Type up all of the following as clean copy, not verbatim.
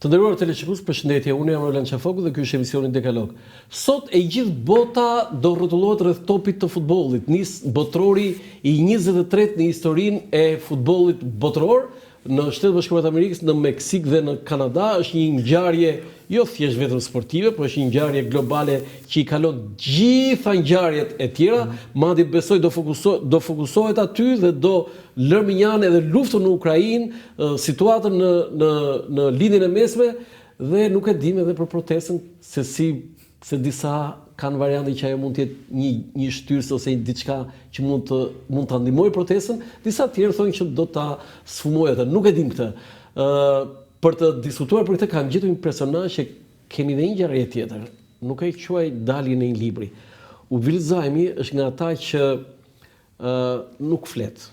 Të nderuar teleshikues, përshëndetje. Unë jam Roland Çafoku dhe ky është emisioni Dekalog. Sot e gjithë bota do rrotullohet rreth topit të futbollit. Nis botrori i 23 në historinë e futbollit botror në Shtetet Bashkuara të Amerikës, në Meksik dhe në Kanada. Është një ngjarje jo thjesht vetëm sportive, por është një ngjarje globale që i kalon gjitha ngjarjet e tjera. Madje besoj do fokusohet aty dhe do lërminjan edhe luftën në Ukrainë, situatën në lindjen e mesme dhe nuk e dim edhe për protestën se disa kanë variante që ajo mund të jetë një shtyrës ose diçka që mund ta ndihmojë protestën, disa të tjerë thonë që do ta sfumojë atë. Nuk e dim këtë. Për të diskutuar për këtë kam gjetur një personazh që kemi dhe një ngjarje tjetër. Nuk e quaj dalje në një libri. Uvill Zajmi është nga ata që nuk flet,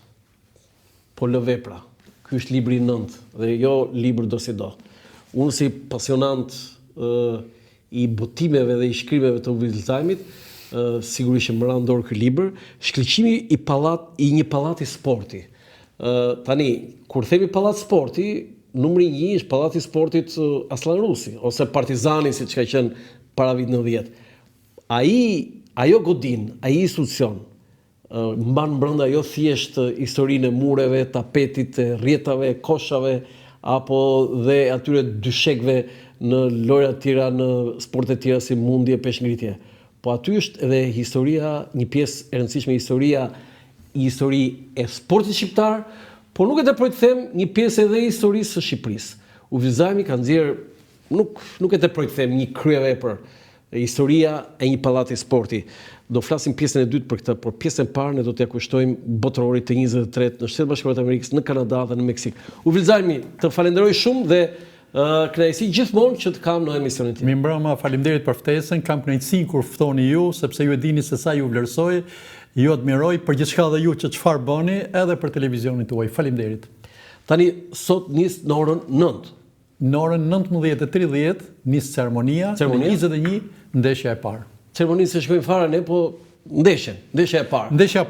po lë vepra. Ky është libri 9 dhe jo libër do si do. Unë si pasionant i botimeve dhe i shkrimeve të Uvill Zajmit, sigurisht që më ra dorë ky libër, Shkëlqimi i një pallati sporti. Tani, kur themi pallat sporti, numri 1 është pallati sportit Aslan Rusi ose Partizani, siç ka qenë para vitit 90. Ajo godin, ai institucion mban brenda jo thjesht historinë e mureve, tapetit, rrjetave, koshave apo dhe atyre dyshekëve në lojra të tjera, në sporte të tjera si mundje, peshngritje. Po aty është edhe historia, një pjesë e rëndësishme histori e sportit shqiptar, por nuk e tepër të them një pjesë edhe e historisë së Shqipërisë. Uvill Zajmi ka nxjerr, nuk e tepër të them një kryevepër, historia e një pallati sporti. Do flasim pjesën e dytë për këtë, por pjesën e parë ne do t'ja kushtojmë botrorit të 23 në Shtetet Bashkuara të Amerikës, në Kanada dhe në Meksik. Uvill Zajmi, të falenderoj shumë dhe kënaqësi gjithmonë që të kam në emisionin tim. Mirëmbrëma, faleminderit për ftesën. Kam kënaqësinë kur ftoni ju, sepse ju e dini se sa ju vlerësoj, ju admiroj për gjithçka dhe ju që çfarë bëni edhe për televizionin tuaj. Faleminderit. Tani sot nis në orën 9. Në orën 19:30 nis ceremonia, në 21 ndeshja e parë. Ceremoninë se shkojnë fare ne, po ndeshja e parë. Ndeshja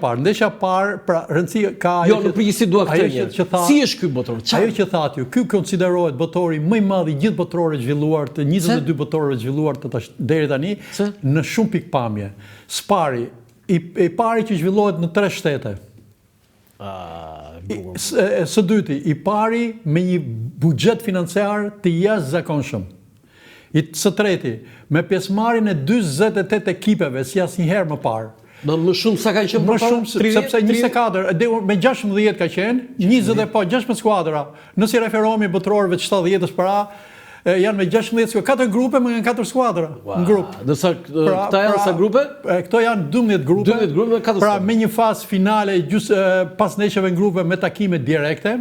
e parë, pra rëndësia ka jo, në përgjithësi dua këtë gjë. Si është ky botror? Ajo që thatë ju, ky konsiderohet botori më i madh i gjithë botrorëve zhvilluar, të 22 botrorëve zhvilluar deri tani, në shumë pikpamje. Spari, i pari që zhvillohet në 3 shtete. Së dyti, i pari me një buxhet financiar të jashtëzakonshëm. Së treti, me pjesëmarrjen e 48 ekipeve, si asnjëherë më parë. Më shumë sa kanë qenë më shumë, sepse 24, me 16 ka qenë, 16 skuadra. Nëse referohemi botrorëve të 70-s para, janë me 16, 4 grupe me 4 skuadra në grup. Dësa këta janë sa grupe? Këto janë 12 grupe. 12 grupe me 4 skuadra. Pra me një fazë finale pas ndeshjeve në grupe me takime direkte.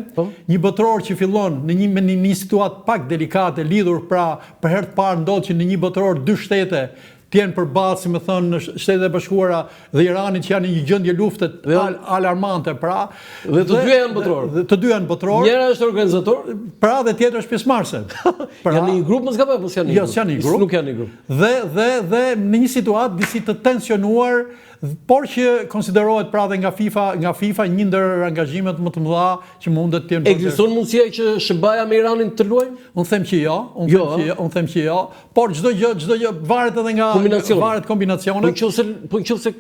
Një botror që fillon në një situatë pak delikate, lidhur pra për herë të parë ndodh që në një botror 2 shtete tjenë përballë, si më thënë, në Shtetet e Bashkuara dhe Iranit që janë në një gjendje lufte alarmante, pra. Dhe të dy janë botror. Të dy janë botror. Njëra është organizator, pra dhe tjetra është pjesëmarrëse. Janë në një grup, mos gaboj, apo janë në një grup? Jo, janë në një grup. Nuk janë në një grup. Dhe në një situatë disi të tensionuar, por që konsiderohet pra dhe nga FIFA një ndër angazhimet më të mëdha që mundet të jenë. Ekziston mundësia që SBA me Iranin të luajnë? Unë them që jo, por çdo gjë varet edhe nga kombinacione. Po nëse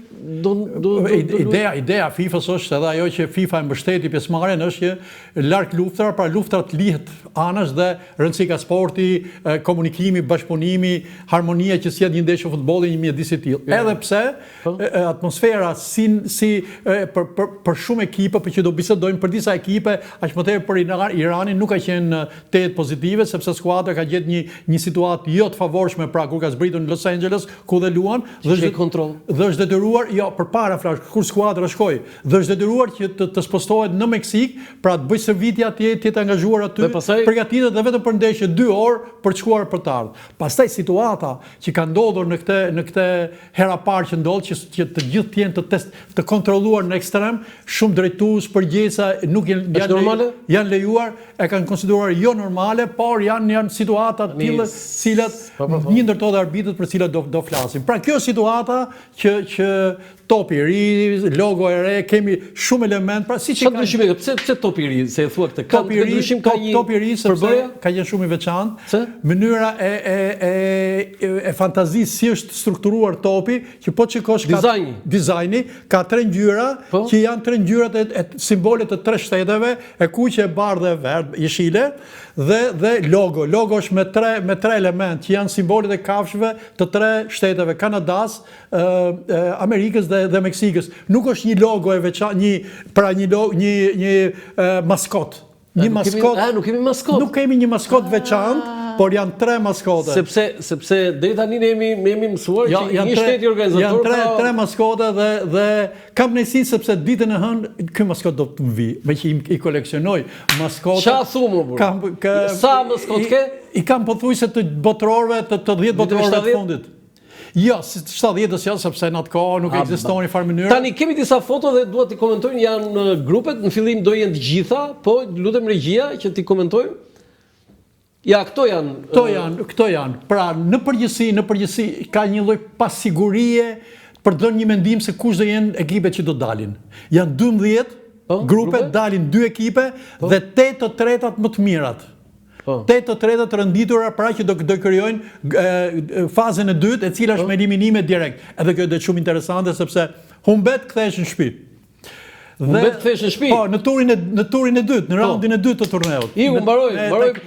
ideja FIFA-s është edhe ajo që FIFA e mbështeti pjesëmarrjen është që larg luftrat, pra luftrat lihet anash dhe rëndësi ka sporti, komunikimi, bashkëpunimi, harmonia që sjell një ndeshje futbolli, një mjedis i tillë. Edhe pse atmosfera për shumë ekipe, për që do bisedojmë për disa ekipe, aq më tepër për Iranin nuk ka qenë të pozitive, sepse skuadra ka gjetë një situatë jo të favorshme, pra kur ka zbritur në Los Angeles, ku dhe luan, dhe është detyruar, jo, përpara flash, kur skuadra shkoi, dhe është detyruar që të spostohet në Meksik, pra të bëjë servitje atje, të jetë angazhuar aty, përgatitet dhe vetëm për ndeshje 2 orë për të shkuar për të ardhur. Pastaj situata që ka ndodhur në këtë hera parë që ndodh, që të gjithë jenë të kontrolluar në ekstrem, shumë drejtues, përgjegjësa nuk janë lejuar, e kanë konsideruar jo normale, por janë situata të tilla, cilat një ndër to dhe arbitët për cilat do do flasim. Pra kjo situata që topi i ri, logo e re, kemi shumë element, pra si që Çfarë ndryshime ka? Pse topi i ri? Se e thua këtë. topi i ri, topi i ri sepse ka qenë shumë i veçantë. Mënyra e fantazisë si është strukturuar topi, që po çikosh dizajni, ka 3 ngjyra, që janë 3 ngjyrat e simbolet të 3 shteteve, e kuqe, e bardhë, e verdhë, jeshile, dhe logo. Logo është me 3 element që janë simbolet e kafshëve të 3 shteteve, Kanadas, Amerikës dhe Meksikës. Nuk është një logo e veçantë, një maskot. Nuk kemi maskot. Nuk kemi një maskot veçantë, por janë 3 maskote. Sepse deri tani ne jemi mësuar që një shtet i organizator janë 3 maskote dhe kam nësi sepse ditën e hënë ky maskot do të më vi, me që i koleksionoj maskote. Qa thumë, bur? Sa maskot ke? I kam pothuajse të botrorëve, të 10 botrorëve të fundit. Jo, 70-ës janë, sepse në atë kohë nuk ekziston një farë mënyrë. Tani kemi disa foto dhe dua t'i komentojnë, janë grupet, në fillim do jenë të gjitha, po lutem regjia që t'i komentojmë. Ja, këto janë. Pra, në përgjithësi ka një lloj pasigurie për të dhënë një mendim se kush do jenë ekipet që do dalin. Janë 12 grupe, dalin 2 ekipe dhe 8 të tretat më të mirat. 8 të tretat të rënditura, pra që do krijojnë fazën e dytë, e cila është me eliminime direkt. Edhe kjo është shumë interesante sepse humbet kthehesh në shtëpi. Humbet kthehesh në shtëpi. Po, në turin e dytë, në raundin e dytë të turneut. Iku mbaroi.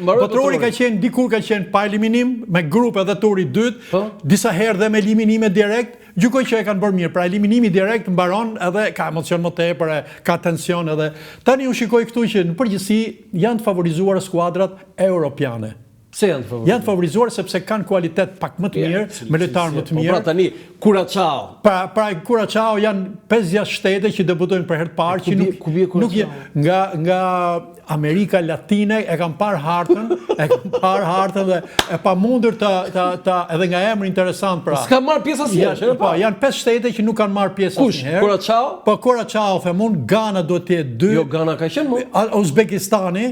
Botrori ka qenë dikur pa eliminim me grupe dhe turi i dytë, disa herë dhe me eliminime direkt. Gjykoj që e kanë bërë mirë, pra eliminimi direkt mbaron edhe ka emocion më tepër, ka tension edhe. Tani unë shikoj këtu që në përgjithësi janë të favorizuar skuadrat europiane. Pse janë të favorizuar? Janë të favorizuar sepse kanë kualitet pak më të mirë, me lojtarë më të mirë. Pra tani Curaçao. Pra Curaçao janë 5-6 shtete që debutojnë për herë të parë që nuk nga Amerika Latine e kam parë hartën dhe e pamundur edhe nga emri interesant pra. S'ka marrë pjesë asnjëherë. Po, janë 5 shtete që nuk kanë marrë pjesë asnjëherë. Kush? Curaçao? Po Curaçao, them unë, Gana duhet të jetë 2. Jo, Gana ka qenë më. Uzbekistani,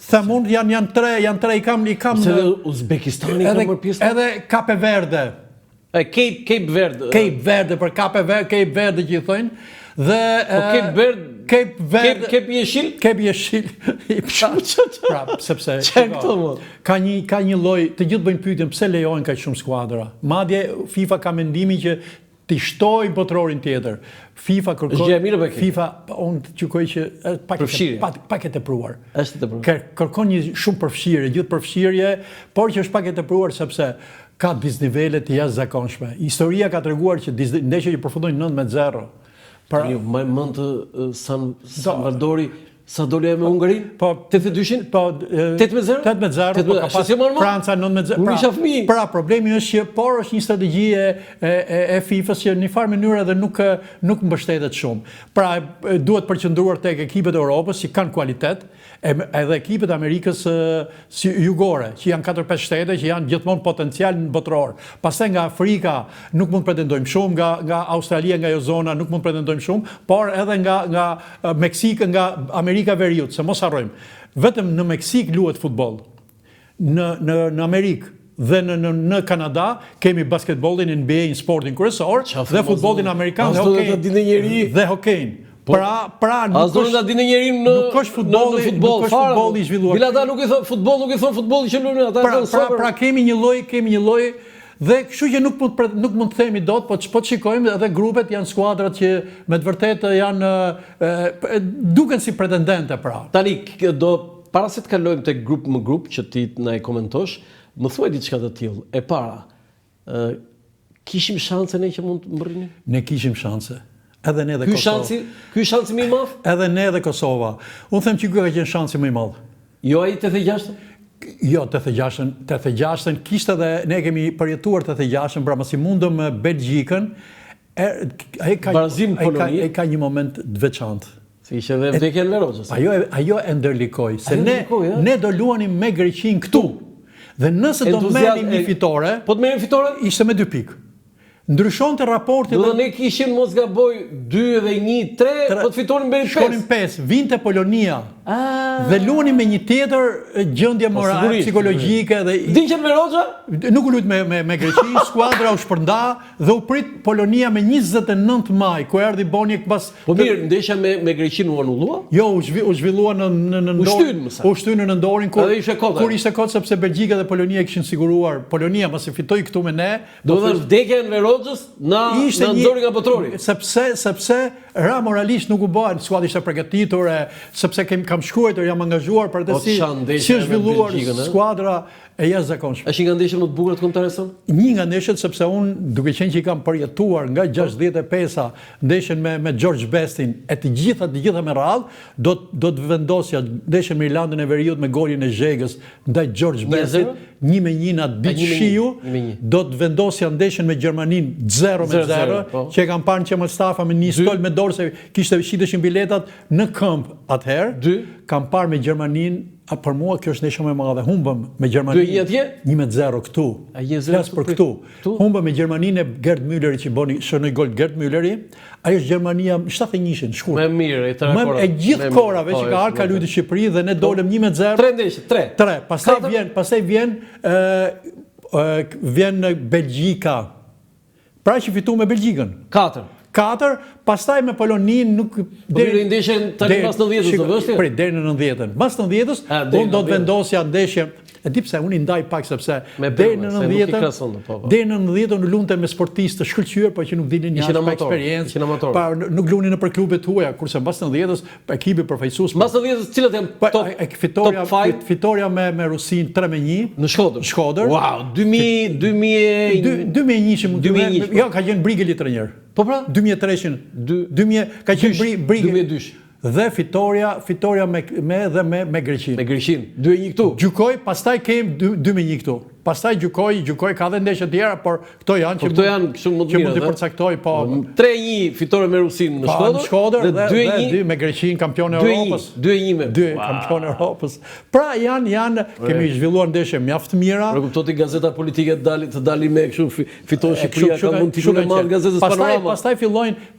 them unë janë 3 i kam se Uzbekistani ka marrë pjesë. Edhe Cape Verde. Cape Verde. Cape Verde për Cape Verde që i thonë. Dhe Cape Jeshil? Cape Jeshil. Pra, sepse ka një lloj, të gjithë bëjnë pyetjen pse lejojnë kaq shumë skuadra. Madje FIFA ka mendimin që t'i shtoj botrorin tjetër. FIFA unë gjykoj që pak e tepruar. Kërkon një shumë përfshirje, gjithë përfshirje, por që është pak e tepruar sepse ka disnivele të jashtëzakonshme. Historia ka treguar që ndeshjet që përfundojnë 9-0. Më mend San Valdori sa doli me Hungarinë? Po 82-shin? Po 8-0? 8-0. Franca 9-0. Unë isha fëmijë. Pra problemi është që është një strategji e FIFA-s që në një farë mënyrë edhe nuk mbështetet shumë. Pra duhet përqendruar tek ekipet e Europës që kanë kualitet, edhe ekipet e Amerikës si jugore, që janë 4-5 shtete që janë gjithmonë potencial në botror. Pastaj nga Afrika nuk mund pretendojmë shumë, nga Australia, nga ajo zona nuk mund pretendojmë shumë, por edhe nga Meksikë, nga Amerika Veriut, se mos harrojmë. Vetëm në Meksik luhet futboll. Në Amerikë dhe në Kanada kemi basketbollin, NBA, sportin kryesor, dhe futbollin amerikan dhe hokejn. Pra nuk është futbolli i zhvilluar. Ata nuk i thon futbolli që luajnë ata. Pra kemi një lloj dhe kështu që nuk mund të themi dot, po shikojmë edhe grupet janë skuadrat që me të vërtetë janë duken si pretendente pra. Tani para se të kalojmë tek grup më grup që ti na i komentosh, më thuaj diçka të tillë. E para, kishim shanse ne që mund të mbërrinim? Ne kishim shanse. Edhe ne dhe Kosova. Ky shansi më i madh? Edhe ne dhe Kosova. Unë them që ky ka qenë shansi më i madh. Jo ai 86? Jo, 86-ën kishte edhe ne kemi përjetuar 86-ën, pra mos i mundëm me Belgjikën. Ai ka një moment të veçantë. Si ishte edhe vdekja në Lerozës. Ajo e ndërlikoi, se ne do luanim me Greqinë këtu. Dhe nëse do merrim një fitore, po të merrim fitore, ishte me 2 pikë. Ndryshonte raporti dhe ne kishim mos gaboj 2 dhe 1, 3, po të fitonin me 5. Shkonin 5, vinte Polonia Dhe luani me një tjetër gjendje morale, psikologjike dhe Diqen me Roxha? nuk u lut me Greqi, skuadra u shpërnda dhe u prit Polonia me 29 maj, ku erdhi Boniek pas. Po mirë, ndeshja me Greqinë u anullua? Jo, u zhvillua në Ndorin. U shtynë në Ndorin kur ishte kot sepse Belgjika dhe Polonia kishin siguruar. Polonia mos e fitoi këtu me ne. Do të thotë vdekja e Roxhës na nxori nga botrori. Sepse ra moralisht nuk u bën, skuadra ishte përgatitur, sepse kam shkruar, jam angazhuar për të si është zhvilluar skuadra e jashtëzakonshme. Është nga ndeshjet më të bukura të kombëtarit son? Një nga ndeshjet sepse unë duke qenë që i kam përjetuar nga 65-a ndeshjen me George Bestin e të gjitha me radhë, do të vendosja ndeshjen me Irlandën e Veriut me golin e Zhegës ndaj George Bestit 1-1 në ditë shiu, do të vendosja ndeshjen me Gjermaninë 0-0, që e kam parë që Mustafa me një stol me dorë se kishte shiteshin biletat në këmbë atëherë. Kam parë me Gjermaninë. Për mua kjo është ndeshja më e madhe. Humbëm me Gjermaninë 1-0 këtu. Flas për këtu. Humbëm me Gjermaninë e Gerd Mülleri që shënoi gol Gerd Mülleri. Ajo është Gjermania 71-shin, shkurt. Më mirë e gjithë korave që ka ardhur ka luajtur Shqipëri dhe ne dolëm 1-0. 3 ndeshje, 3. Pastaj vjen Belgjika. Pra që fitu me Belgjikën. 4, pastaj me Poloninë nuk deri ndeshjen tani pas 90-s do vështirë. Prit deri në 90-ën. Pas 90-s unë do të vendosja ndeshje. E di pse unë i ndaj pak sepse deri në 90-ën unë lunte me sportistë të shkëlqyer, por që nuk dilnin jashtë pa eksperiencë. Pa nuk lunin nëpër klubet huaja, kurse mbas 90-s ekipi përfaqësues. Mbas 90-s cilat janë top? Fitoria me Rusin 3-1 në Shkodër. Wow, 2001 jo, ka qenë Brigeli trajner. Po pra? 2003-shin. Ka qenë Brigeli 2002. Dhe fitoria me Greqinë. Me Greqinë. 2-1 këtu. Gjykoj, pastaj kem 2-1 këtu. Pastaj gjykoj ka dhe ndeshje tjera, por këto janë që mund të përcaktoj, po 3-1 fitore me Rusinë në Shkodër dhe 2-1 me Greqinë, kampion e Europës. 2-1 kampion e Europës. Pra janë kemi zhvilluar ndeshje mjaft mira. Por kuptoti gazeta politike të dalin me kështu fiton Shqipëria ka mund të shkojë me gazetës Panorama.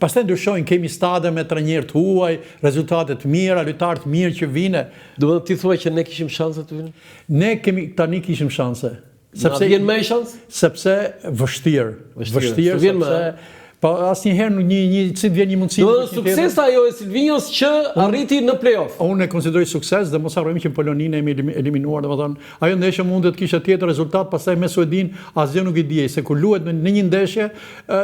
Pastaj ndryshojnë, kemi stade me trajnerë të huaj, rezultate të mira, lojtarë të mirë që vinë. Do të ti thua që ne kishim shanse të vinë? Ne tani kishim shanse. Sepse vjen më shans? Sepse vështirë, sepse po asnjëherë nuk vjen një mundësi. Do sukses ajo e Silvinjos që arriti në play-off. Unë e konsideroj sukses dhe mos harrojmë që Poloninë e kemi eliminuar, domethënë ajo ndeshje mund të kishte tjetër rezultat, pastaj me Suedin asgjë nuk i diej se kur luhet në një ndeshje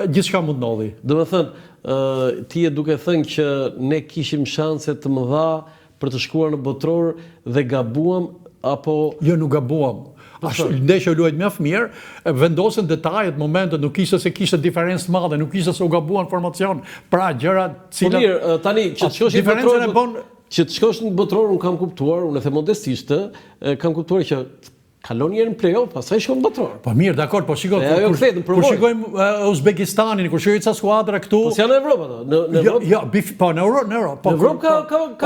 gjithçka mund ndodhi. Domethënë ti e duke thënë që ne kishim shanse të mëdha për të shkuar në botror dhe gabuam apo jo, nuk gabuam. Ndeshja luajt mjaft mirë, vendosen detajet, momentet, nuk ishte se kishte diferencë madhe, nuk ishte se u gabuan formacion. Pra gjëra cilat. Po mirë, tani që të shkosh në botror, unë kam kuptuar, unë e them modestisht, kam kuptuar që kalon njerë në play-off, pastaj shkon në botror. Po mirë, dakor, po shikoj. Kur shikojmë Uzbekistanin, kur shikojmë ca skuadra këtu. Po janë në Evropë ato, në Evropë. Jo, po në Europë. Në Evropë ka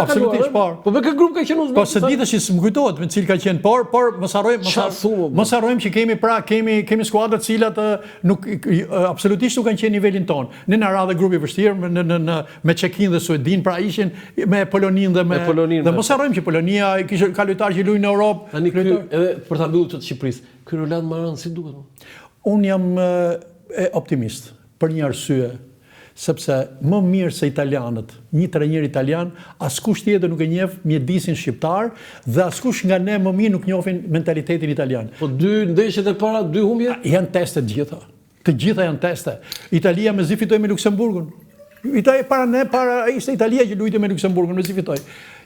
absolutisht po. Po me kë grup ka qenë Uzbekistan? Po se ditësh s'm kujtohet me cil ka qenë, por mos harrojmë që kemi skuadra të cilat nuk absolutisht nuk kanë qenë nivelin ton. Ne na radhë grupi vështirë me Çekin dhe Suedin, pra ishin me Poloninë dhe mos harrojmë që Polonia ka lojtarë që luajnë në Europë. Edhe për ta mbyllur të Shqipërisë. Ky Roland Maran si duket më? Unë jam optimist për një arsye, sepse më mirë se italianët, një trajner italian, askush tjetër nuk e njeh mjedisin shqiptar dhe askush nga ne më mirë nuk njohin mentalitetin italian. Po 2 ndeshjet e para, 2 humbje? Janë teste të gjitha. Të gjitha janë teste. Italia mezi fitoi me Luksemburgun. Ishte Italia që luajti me Luksemburgun, mezi fitoi.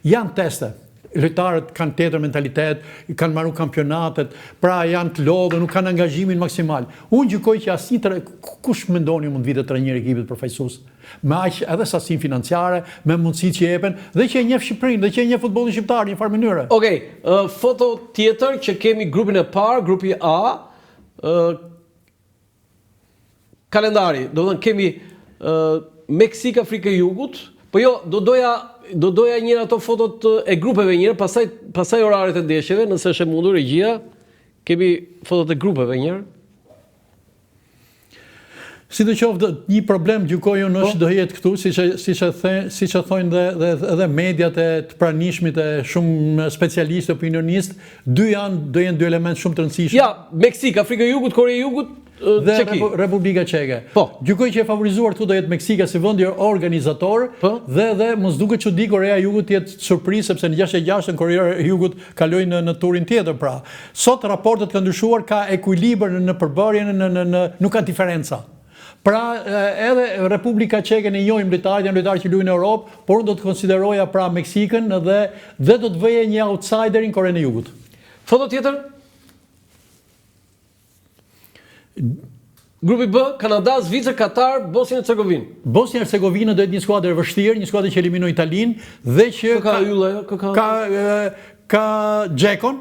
Janë teste. Lojtarët kanë tjetër mentalitet, kanë marrë kampionatet, pra janë të lodhur, nuk kanë angazhimin maksimal. Unë gjykoj që asnjë kush mendoni mund vitet trajner ekipit përfaqësues. Me aq edhe sasinë financiare, me mundësitë që jepen dhe që e njeh Shqipërinë dhe që e njeh futbollin shqiptar në një farë mënyre. Okej, foto tjetër që kemi grupin e parë, grupi A, kalendari, do të thënë kemi Meksik, Afrikë e Jugut, po jo, do doja njëra ato fotot e grupeve njëra, pastaj oraret e ndeshjeve, nëse është e mundur regjia, kemi fotot e grupeve njëra. Sidoqoftë, një problem gjykoj unë është do jetë këtu, siç e thonë edhe mediat e të pranishmit e shumë specialistë, opinionistë, do jenë dy elementë shumë të rëndësishëm. Ja, Meksik, Afrika e Jugut, Korea e Jugut, dhe Çeki. Republika Çeke. Po. Gjykoj që e favorizuar këtu do jetë Meksika si vendi organizator, dhe mos duket çudi Korea e Jugut jetë surprizë sepse në 66-ën Korea e Jugut kaloi në turin tjetër. Pra, sot raportet kanë ndryshuar, ka ekuilibër në përbërjen, nuk ka diferenca. Pra, edhe Republika Çeke ne njohim janë lojtarë që luajnë në Europë, por unë do të konsideroja pra Meksikën dhe do të vëje një outsiderin Korenë e Jugut. Foto tjetër? Grupi B, Kanada, Zvicër, Katar, Bosnjë e Hercegovinë. Bosnjë e Hercegovinë do jetë një skuadër e vështirë, një skuadër që eliminoi Italinë dhe që ka Xhekon.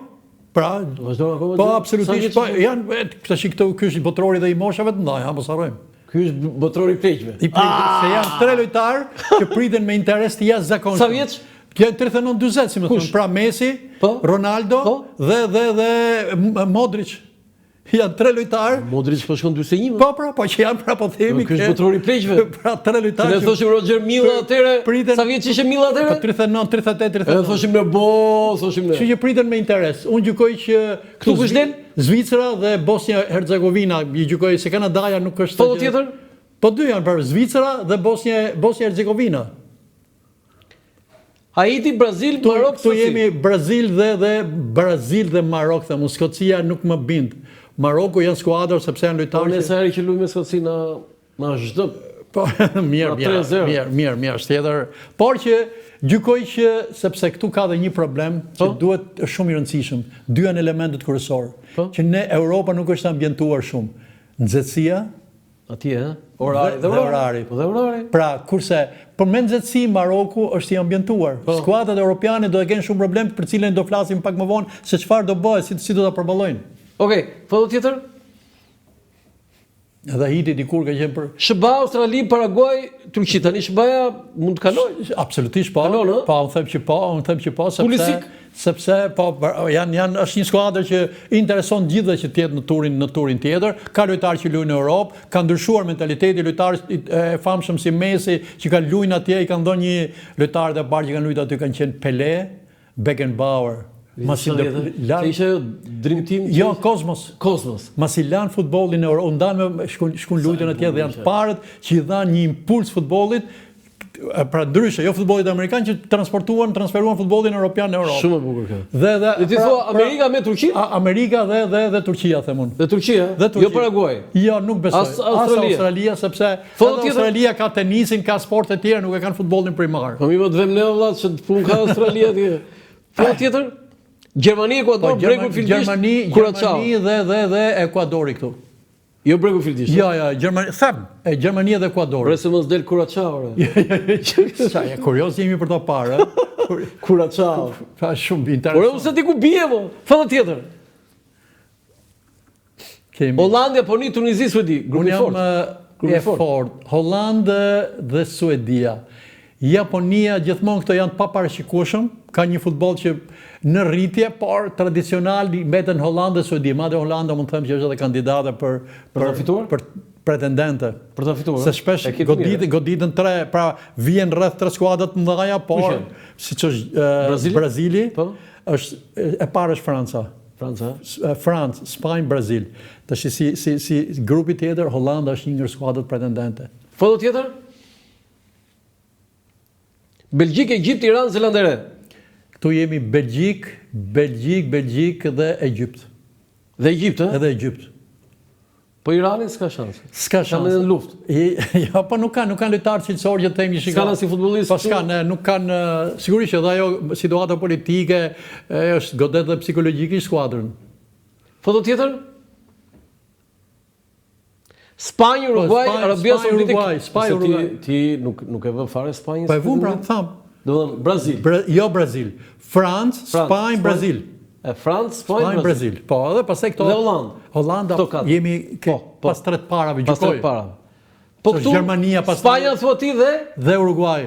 Pra, po absolutisht, po janë tash këto ky është botrori dhe i moshave të mëdha, mos harrojmë. Ky është botrori i pleqve. Se janë 3 lojtarë që priten me interes të jashtëzakonshëm. Sa vjeç? Janë 39-40, si më thonë. Pra Messi, Ronaldo dhe Modric. Janë 3 lojtarë. Modric po shkon 41. Po që janë po themi. Ky është botrori i pleqve. Pra 3 lojtarë. Ne thoshim Roger Milla atëre. Sa vjeç ishte Milla atëre? 39, 38, 39. Ne thoshim thoshim ne. Që priten me interes. Unë gjykoj që këtu kush del? Zvicra dhe Bosnja Hercegovina, i gjykoj se Kanadaja nuk është. Po tjetër? Po dy janë për Zvicra dhe Bosnja Hercegovina. Haiti, Brazil, Marok, tu jemi Brazil dhe Marok, thëmë, Skocia nuk më bind. Maroku janë skuadër sepse janë lojtarë. Po nëse që luajmë me Skoci na zhdë. Po mirë, tjetër. Por që gjykoj që sepse këtu ka dhe një problem që duhet shumë i rëndësishëm. Dy janë elementët kryesor. Që ne Europa nuk është ambientuar shumë. Nxehtësia, atje, orari dhe orari. Pra, kurse për me nxehtësi Maroku është i ambientuar. Skuadrat europiane do e kenë shumë problem për cilën do flasim pak më vonë se çfarë do bëhet, si do ta përballojnë. Okej, foto tjetër? Edhe Haiti dikur ka qenë për SBA, Australi, Paraguay, Turqi, tani SBA mund të kalojë? Absolutisht po. Po, unë them që po, sepse po është një skuadër që intereson gjithë që të jetë në turin tjetër, ka lojtarë që luajnë në Europë, ka ndryshuar mentaliteti lojtarë e famshëm si Messi që kanë luajnë atje, i kanë dhënë një lojtarë të parë që kanë luajtur aty kanë qenë Pelé, Beckenbauer. Që ishe Dream Team? Jo, Kosmos. Masi lanë futbolin e Europë, ndanë me shkun lujtën atje dhe janë parët që i dhanë një impuls futbolit, pra ndryshe, jo futbolit amerikan që transferuan futbolin europian në Europë. Shumë e bukur kjo. Dhe ti thua Amerika me Turqi? Amerika dhe Turqia, themun. Dhe Turqia? Jo Paraguay? Jo, nuk besoj. As Australia, sepse Australia ka tenisin, ka sport e tjera, nuk e kanë futbolin primar. Po mi më të vëm ne vëllat që të pun ka Australia atje. Foto tjetër? Gjermani, Ekuador, bregu filldisht, Gjermani dhe Ekuadori këtu. Jo bregu filldisht? Jo, Gjermani dhe Ekuador. Bre se mos del Kuracao. Kurios jemi për to parë. Kuracao. Ka shumë interesant. Por unë se ti ku bie, mo? Foto tjetër. Hollandia, po një Tunizi, Suedi. Unë jam e fort. Hollandë dhe Suedia. Japonia, gjithmonë këto janë paparashikueshëm, ka një futboll që në rritje, por tradicional mbeten Hollanda dhe Suedi. Madje Hollanda mund të them që është edhe kandidate për pretendente. Për ta fituar. Se shpesh goditën 3, pra vjen rreth 3 skuadra të mëdha, por siç është Brazili, është e parë është Franca. Francë, Spanjë, Brazil. Tash si grupi tjetër, Hollanda është një nga skuadrat pretendente. Foto tjetër? Belgjik, Egjipt, Iran, Zelandere. Këtu jemi Belgjik dhe Egjipt. Dhe Egjipt, e? Edhe Egjipt. Po Irani s'ka shansë. S'ka shansë. Në luftë. Jo, po nuk kanë lojtarë cilësorë që të themi shikoj. S'kan si futbollistë. Po s'kan, nuk kanë sigurisht edhe ajo situata politike është godet dhe psikologjikisht skuadrën. Foto tjetër? Spanjë, Uruguay, Arabia Saudite. Ti nuk e vë fare Spanjën? Po e vëm pra, tham. Do të thonë Brazil. Jo Brazil. Francë, Spanjë, Brazil. Francë, Spanjë, Brazil. Po, edhe pastaj këto. Dhe Hollandë. Hollanda jemi pas 3 parave gjykoj. Pas 3 parave. Po këtu Gjermania pas Spanja thua ti dhe Uruguay.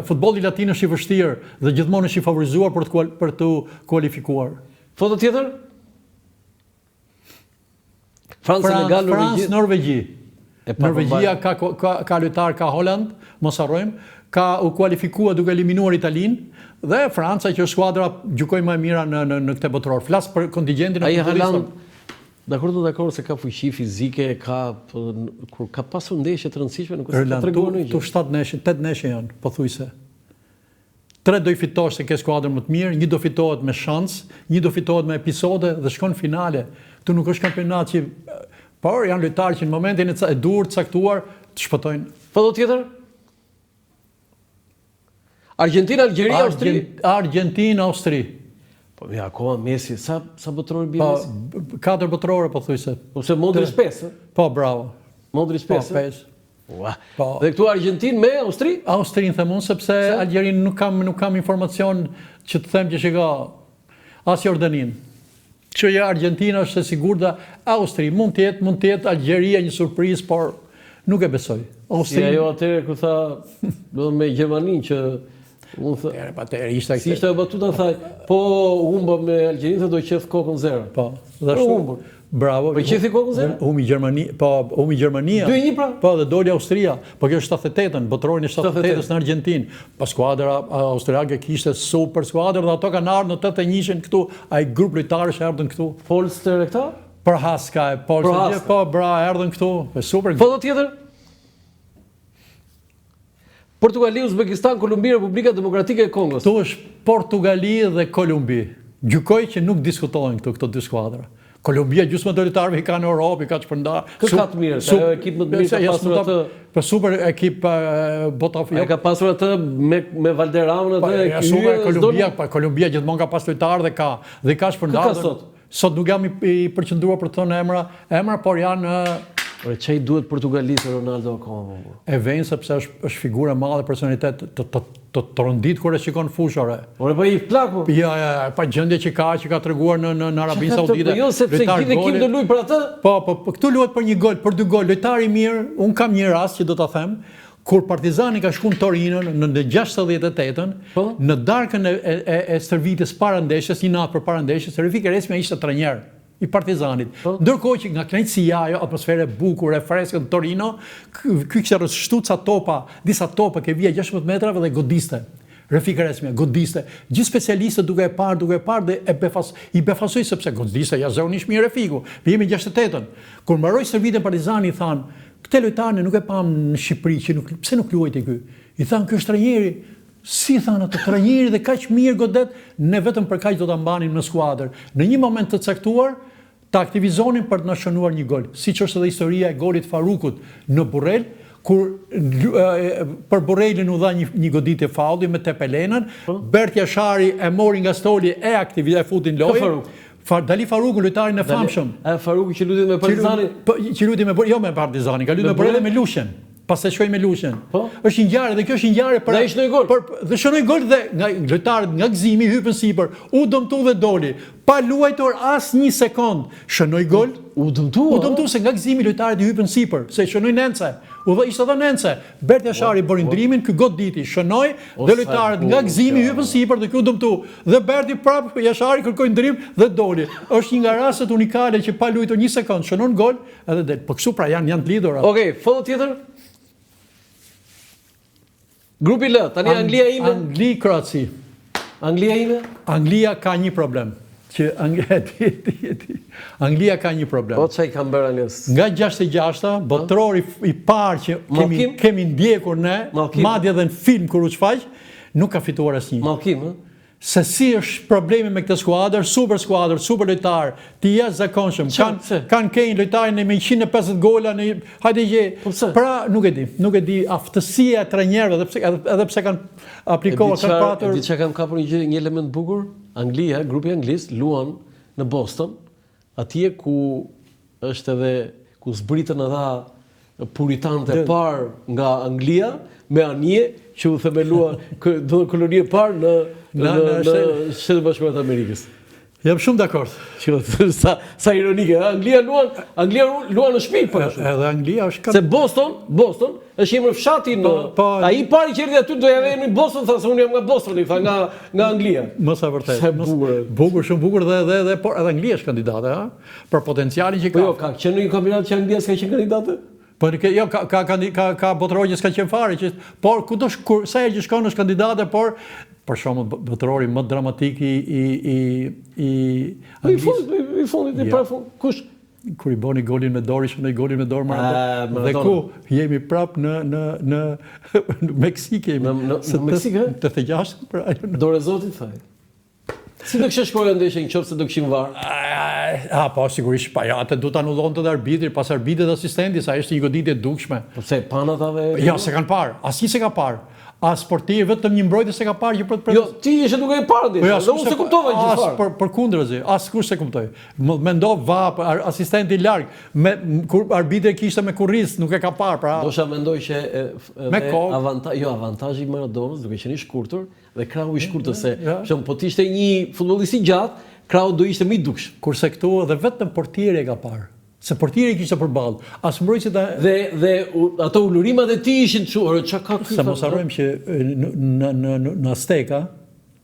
Futbolli latin është i vështirë dhe gjithmonë është i favorizuar për të kualifikuar. Foto tjetër? Francë, Senegal, Norvegji. Norvegjia ka lojtar, ka Holland, mos harrojmë, ka u kualifikua duke eliminuar Italinë, dhe Franca që është skuadra gjykoj më e mira në këtë botror. Flas për kontingjentin e futbollistëve. Dakor se ka fuqi fizike, kur ka pasur ndeshje të rëndësishme, nuk është të tregon gjë. Tu 7 neshje, 8 neshje janë, pothuajse. 3 do i fitosh se ke skuadrën më të mirë, 1 do fitohet me shans, 1 do fitohet me episode dhe shkon finale. Tu nuk është kampionat që por janë lojtarë që në momentin e dur të caktuar të shpëtojnë. Foto tjetër? Argentina, Algjeria, Austri. Argentina, Austri. Po mi akoma Messi, sa botrori bie Messi? 4 botrore pothuajse. Ose Modric 5, Po, bravo. Modric 5. Po, 5. Po. Dhe këtu Argentinë me Austri? Austrinë them unë sepse Algjerinë nuk kam informacion që të them që shiko as Jordanin. Që Argentina është e sigurt dhe Austri mund të jetë Algjeria një surprizë, por nuk e besoj. Si ajo atëherë kur tha, do me Gjermaninë që unë thë, si ishte e batuta, thaj, po humba me Algjerinë, do qeth kokën zero. Po, dhe ashtu. Bravo. Po qethi kokën zero? Humi Gjermania. 2-1 pra? Po, dhe doli Austria. Po kjo është 78-ën, botrorin e 78-ës në Argentinë. Po skuadra austriake kishte super skuadrë dhe ato kanë ardhur në 81-ën këtu, ai grup lojtarësh erdhën këtu. Polster e këta? Prohaska, Polster, po bra, erdhën këtu. Super. Foto tjetër? Portugali, Uzbekistan, Kolumbi, Republika Demokratike e Kongos. Tu është Portugali dhe Kolumbi. Gjykoj që nuk diskutojnë këto dy skuadra. Kolumbia gjysmë të lojtarëve i ka në Europë, i ka çpërndar. Kë ka të mirë, ajo ekip më të mirë ka pasur atë. Po super ekip Botafogo. Ai ka pasur atë me Valderraman atë. Kolumbia gjithmonë ka pas lojtarë dhe ka shpërndar. Kë ka sot? Sot nuk jam i përqendruar për të thënë emra, por janë çai duhet Portugalisë Ronaldo akoma. E vjen sepse është figurë e madhe, personalitet të rëndit kur e shikon fushore. Ore po i plaku. Ja, pa gjendje që ka treguar në Arabinë Saudite. Jo, sepse gjithë ekipi do luaj për atë. Po, këtu luhet për 1 gol, për 2 gol. Lojtari i mirë, un kam një rast që do ta them, kur Partizani ka shkuar në Torino në 68-ën, në darkën e stërvitjes para ndeshjes, një natë përpara ndeshjes, Rafik Resmia ishte trajner i Partizanit. Ndërkohë që nga kënaqësia ajo, atmosfera e bukur e freskët në Torino, ky kishte rrështu disa topa që vija 16 metrave dhe godiste. Rafik Resmia godiste. Gjithë specialistët duke e parë dhe i befasoi sepse godiste jashtëzakonisht mirë Rafiku. Ne jemi 68-ën. Kur mbaroi stërvitjen Partizani i than, "Këtë lojtar nuk e pam në Shqipëri që pse nuk luajti ky?" I than, "Ky është trajneri." Si thanë atë trajneri dhe kaq mirë godet, ne vetëm për kaq do ta mbanim në skuadër. Në një moment të caktuar, ta aktivizonin për të na shënuar 1 gol. Siç është edhe historia e golit Farukut në Burrel, kur për Burrelin u dha një goditje faulli me Tepelenën, Berti Ashari e mori nga stoli e futi në lojë. Dali Faruku, lojtarin e famshëm. Faruku që lutet me Partizanin? Që lutet me Partizanin, ka lutur me Burrelin me Lushen. Pas e shkoi me Lushen. Është një ngjarje dhe kjo është një ngjarje për shënoi gol. Dhe shënoi gol dhe lojtarët nga gëzimi hypën sipër, u dëmtu dhe doli. Pa luajtur as 1 sekond. Shënoi gol, u dëmtu se nga gëzimi lojtarët i hypën sipër, se shënoi Nence. Ishte edhe Nence. Berti Ashari bori ndrimin, ky goditi, shënoi dhe lojtarët nga gëzimi hypën sipër dhe ky u dëmtu. Dhe Berti prap Ashari kërkoi ndrim dhe doli. Është një nga rastet unikale që pa luajtur 1 sekond, shënon gol edhe del. Po kështu pra janë të lidhur. Okej, foto tjetër. Grupi L, tani Anglia ime. Angli-Kroaci. Anglia ime? Anglia ka një problem. Anglia ka një problem. Po çai kanë bërë Anglis? Nga 66-a, botrori i parë që kemi ndjekur ne, madje edhe në film kur u shfaq, nuk ka fituar asnjë. Mallkim, ë? Se si është problemi me këtë skuadër, super lojtar, të jashtëzakonshëm. Kanë Kane lojtarin me 150 gola në hajde gjë. Pra nuk e di aftësia e trajnerëve edhe pse kanë aplikuar kanë patur. Di çka kanë kapur një element bukur? Anglia, grupi anglisë luan në Boston, atje ku është edhe ku zbritën edhe puritanët e parë nga Anglia me anije që u themelua kolonia e parë në Shtetet Bashkuara të Amerikës. Jam shumë dakord. Sa ironike, Anglia luan në shtëpi po. Edhe Anglia është se Boston është emër fshati në ai pari që erdhi aty do ja vënë Boston, thasë unë jam nga Bostoni, tha nga Anglia. Mos e vërtet. Bukur, shumë bukur dhe por edhe Anglia është kandidate, ha? Për potencialin që ka. Po jo, ka qenë një kampionat që Anglia s'ka qenë kandidate? Po jo ka botëror që s'ka qenë fare, por sa herë që shkon është kandidate, por për shembull botërori më dramatik I fundit i parafund kush? Kur i boni golin me dorë, ishte në golin me dorë Maradona. Dhe ku jemi prap në Meksikë, në Meksikë, 86 pra. Dore Zotit thaj. Si do kishte shkruar ndeshja nëse do kishim VAR? Po sigurisht pa, atë do ta anullonte edhe arbitri, pas arbitrit asistenti, sa është një goditje e dukshme. Po pse panatave? Jo, se kanë parë, asnjë se ka parë. As sportiv vetëm një mbrojtës se ka parë që për Jo, ti ishe duke e parë dhe unë se kuptova gjithfarë. Për kundërzi, askush se kuptoj. Mendov vap, asistenti larg, kur arbitri kishte me kurriz, nuk e ka parë, pra. Dosha mendoj që avantazhi i Maradonës duke qenë i shkurtër dhe krahu i shkurtër se po të ishte një futbollist i gjatë, krahu do ishte më i dukshëm. Kurse këtu edhe vetëm portieri e ka parë. Se portieri kishte përballë. As mbrojtësit dhe ato ulurimat e tij ishin çuar, çka ka ky? Sa mos harrojmë që në Azteca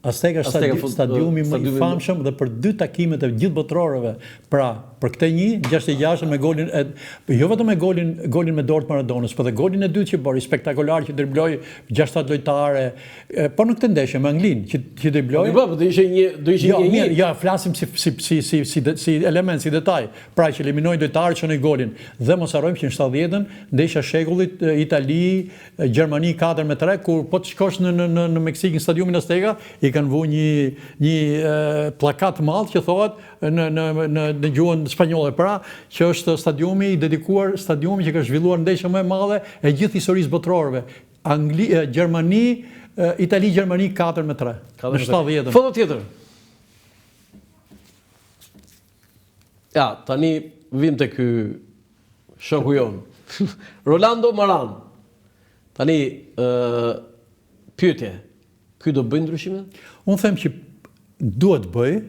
është stadiumi më i famshëm dhe për 2 takimet e gjithë botërorëve. Pra, për këtë 1-66 me golin jo vetëm me golin me dorë të Maradonës, por dhe golin e dytë që bëri spektakolar që dribloi 6-7 lojtare, po në këtë ndeshje me Anglinë që dribloi. Po do ishte një. Ja, flasim si element, si detaj. Pra që eliminoi lojtarët që në golin. Dhe mos harrojmë që në 70-ën ndeshja shekullit Itali Gjermani 4-3, kur po të shkosh në Meksikë në stadiumin Azteca, i kanë vënë një plakat madh që thohet në gjuhën spanjolle, pra që është stadiumi i dedikuar, stadiumi që ka zhvilluar ndeshja më e madhe e gjithë historisë botërorëve. Gjermani, Itali-Gjermani 4-3 në 70-ën. Foto tjetër. Ja, tani vim te ky shoku jon. Rolando Maran. Tani pyetje. Ky do bëj ndryshime? Unë them që duhet bëj,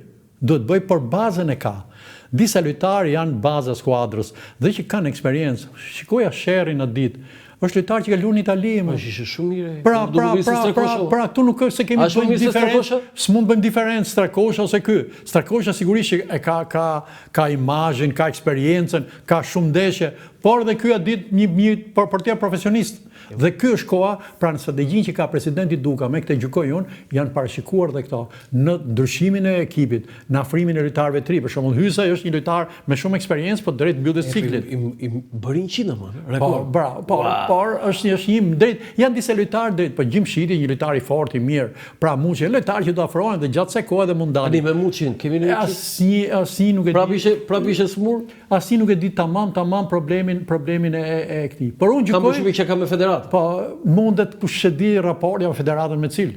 por bazën e ka. Disa lojtarë janë baza skuadrës dhe që kanë eksperiencë. Shikoja Sherrin në ditë. Është lojtar që ka luajtur në Itali. Është ishte shumë mirë. Pra, këtu nuk është se kemi bëjmë diferencë. S'mund bëjmë diferencë Strakosha ose ky. Strakosha sigurisht që ka imazhin, ka eksperiencën, ka shumë ndeshje, por dhe ky a ditë një portier profesionist. Dhe ky është koha, pra në strategjinë që ka presidenti Duka, me këtë gjykoj unë, janë parashikuar dhe këto në ndryshimin e ekipit, në afrimin e lojtarëve të ri. Për shembull, Hysa është një lojtar me shumë eksperiencë, por drejt mbylljes ciklit. I bërin qindë më, rekord. Bravo, por është një drejt, janë disa lojtarë drejt, po Gjimshiti një lojtar i fortë, i mirë. Pra Muçi, lojtar që do afrohen dhe gjatë kësaj kohe dhe mund dalin. Tani me Muçin, kemi një asnjë nuk e di. Prapë ishte smur. Asnjë nuk e di tamam problemin e këtij. Por unë gjykoj. Kam përshtypjen që ka me federatë. Po, mundet kush e di raporti me federatën me cilë.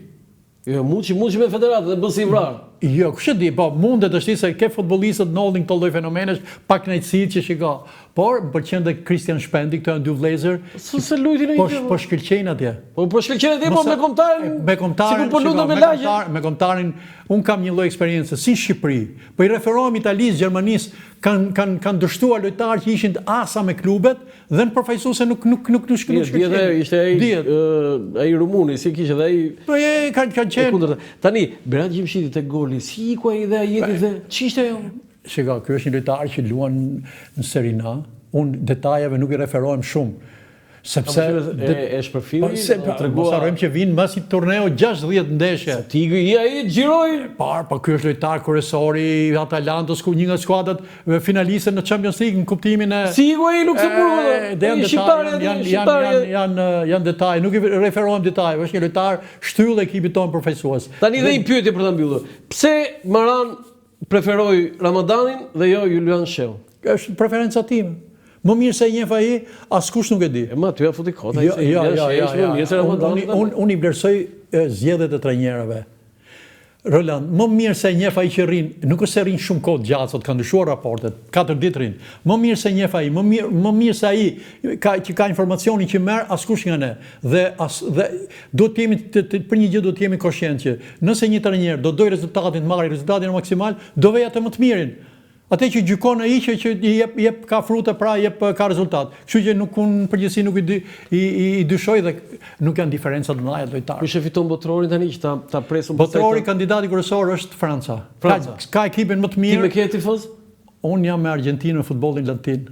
Jo, Muçi me federatën dhe bën si vrarë. Jo, kush e di, po mundet është se ke futbollistët ndodhin këto lloj fenomenesh pa kënaqësi që shiko. Por më pëlqen dhe Christian Spendi, këto janë dy vëllezër. Se luajtin ai. Po shkëlqejnë atje. Po shkëlqejnë atje, po me kombëtarin. Sikur po lutem me lagje. Me kombëtarin, un kam një lloj eksperiencë si në Shqipëri. Po i referohem Italisë, Gjermanisë, kanë dështuar lojtarë që ishin asa me klubet dhe në përfaqësuese nuk shkëlqejnë. Ishte ai rumuni, si kishte dhe ai. Po kanë qenë. Tani Berat Gjimshiti te goli, si ku ai dhe ai jeti dhe ç'ishte ajo? Shiko, ky është një lojtar që luan në Serie A. Unë detajeve nuk i referohem shumë. Sepse e shpërfilli, mos harrojmë që vinë mbas një turneo 60 ndeshje. Tigi ai xhiroi. Po ky është lojtar kryesor i Atalantës, ku një nga skuadrat finaliste në Champions League në kuptimin e Sigo ai Luksemburgut. Janë detaje, nuk i referohem detajeve, është një lojtar shtyllë ekipit tonë përfaqësues. Tani dhe një pyetje për ta mbyllur. Pse Maran preferoi Ramadanin dhe jo Julian Sheu? Është preferenca time. Më mirë se njeh ai, askush nuk e di. Ma ty ja futi kota. Unë i vlerësoj zgjedhjet e trajnerëve. Roland, më mirë se njeh ai që rrin, nuk është se rrin shumë kohë gjatë, sot kanë ndryshuar raportet, 4 ditë rrin. Më mirë se njeh ai, më mirë se ai që ka informacionin që merr askush nga ne. Dhe duhet të jemi për një gjë duhet të jemi koshient që nëse një trajner do doj rezultatin të marrë rezultatin maksimal, do vej atë më të mirin. Atë që gjykon ai që jep ka frutë, pra jep ka rezultat. Kështu që nuk unë përgjithësi nuk i dyshoj dhe nuk janë diferenca të mëdha lojtarë. Kush e fiton botrorin tani që ta presun? Botrori kandidati kryesor është Franca. Ka ekipin më të mirë. Ti me ke tifoz? Unë jam me Argentinë në futbollin latin.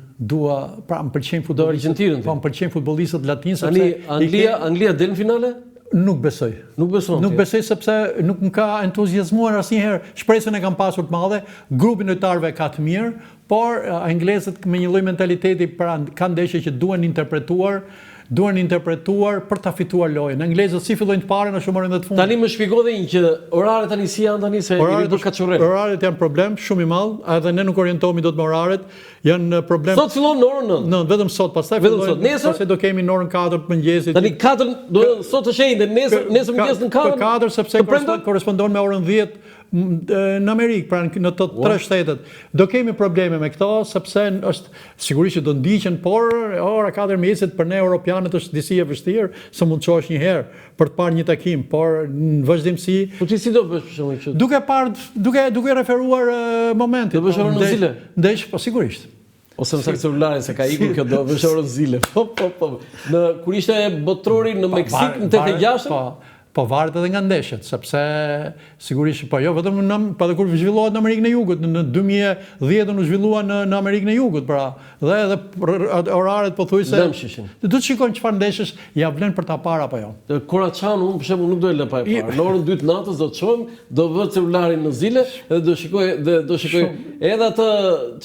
Pra më pëlqejnë futbollistët. Po më pëlqejnë futbollistët latinë sepse Anglia del në finale? Nuk besoj. Nuk beson. Nuk besoj sepse nuk më ka entuziazmuar asnjëherë. Shpresën e kam pasur të madhe, grupi lojtarëve ka të mirë, por anglezët me një lloj mentaliteti kanë ndeshje që duhen interpretuar për ta fituar lojën. Anglezët si fillojnë të parën, ashtu morën edhe të fundit. Tani më shpjegoj dhe një që oraret tani si janë tani se jemi për kaçurrë. Oraret janë problem shumë i madh, edhe ne nuk orientohemi dot me oraret. Janë problem. Sot fillon në orën 9. Vetëm sot, pastaj fillojnë. Nesër do kemi në orën 4 të mëngjesit. Tani 4 sot është ende, nesër mëngjes në 4. Për 4 sepse korrespondon me orën 10 në Amerikë, pra në të 3 shtetet. Do kemi probleme me këto, sepse është sigurisht që do ndiqen, por ora 4 mëngjesit për ne europianët është disi e vështirë, se mund të çosh një herë për të parë një takim, por në vazhdimsi. Po ti si do bësh për shembull kështu? Duke referuar momentin. Do bësh orën në zile? Ndesh, po sigurisht. Ose më saktë celularin se ka ikur kjo do bësh orën zile. Po. Kur ishte botrori në Meksik në 86-ën? Po varet edhe nga ndeshjet, sepse sigurisht po jo vetëm po edhe kur zhvillohet në Amerikën e Jugut, në 2010 u zhvillua në Amerikën e Jugut, pra, dhe edhe oraret pothuajse. Do të shikojmë çfarë ndeshësh ja vlen për ta parë apo jo. Koraçan unë për shembull nuk do e lë pa e parë. Në orën 2 të natës do të çohem, do vë celularin në zile dhe do shikoj edhe atë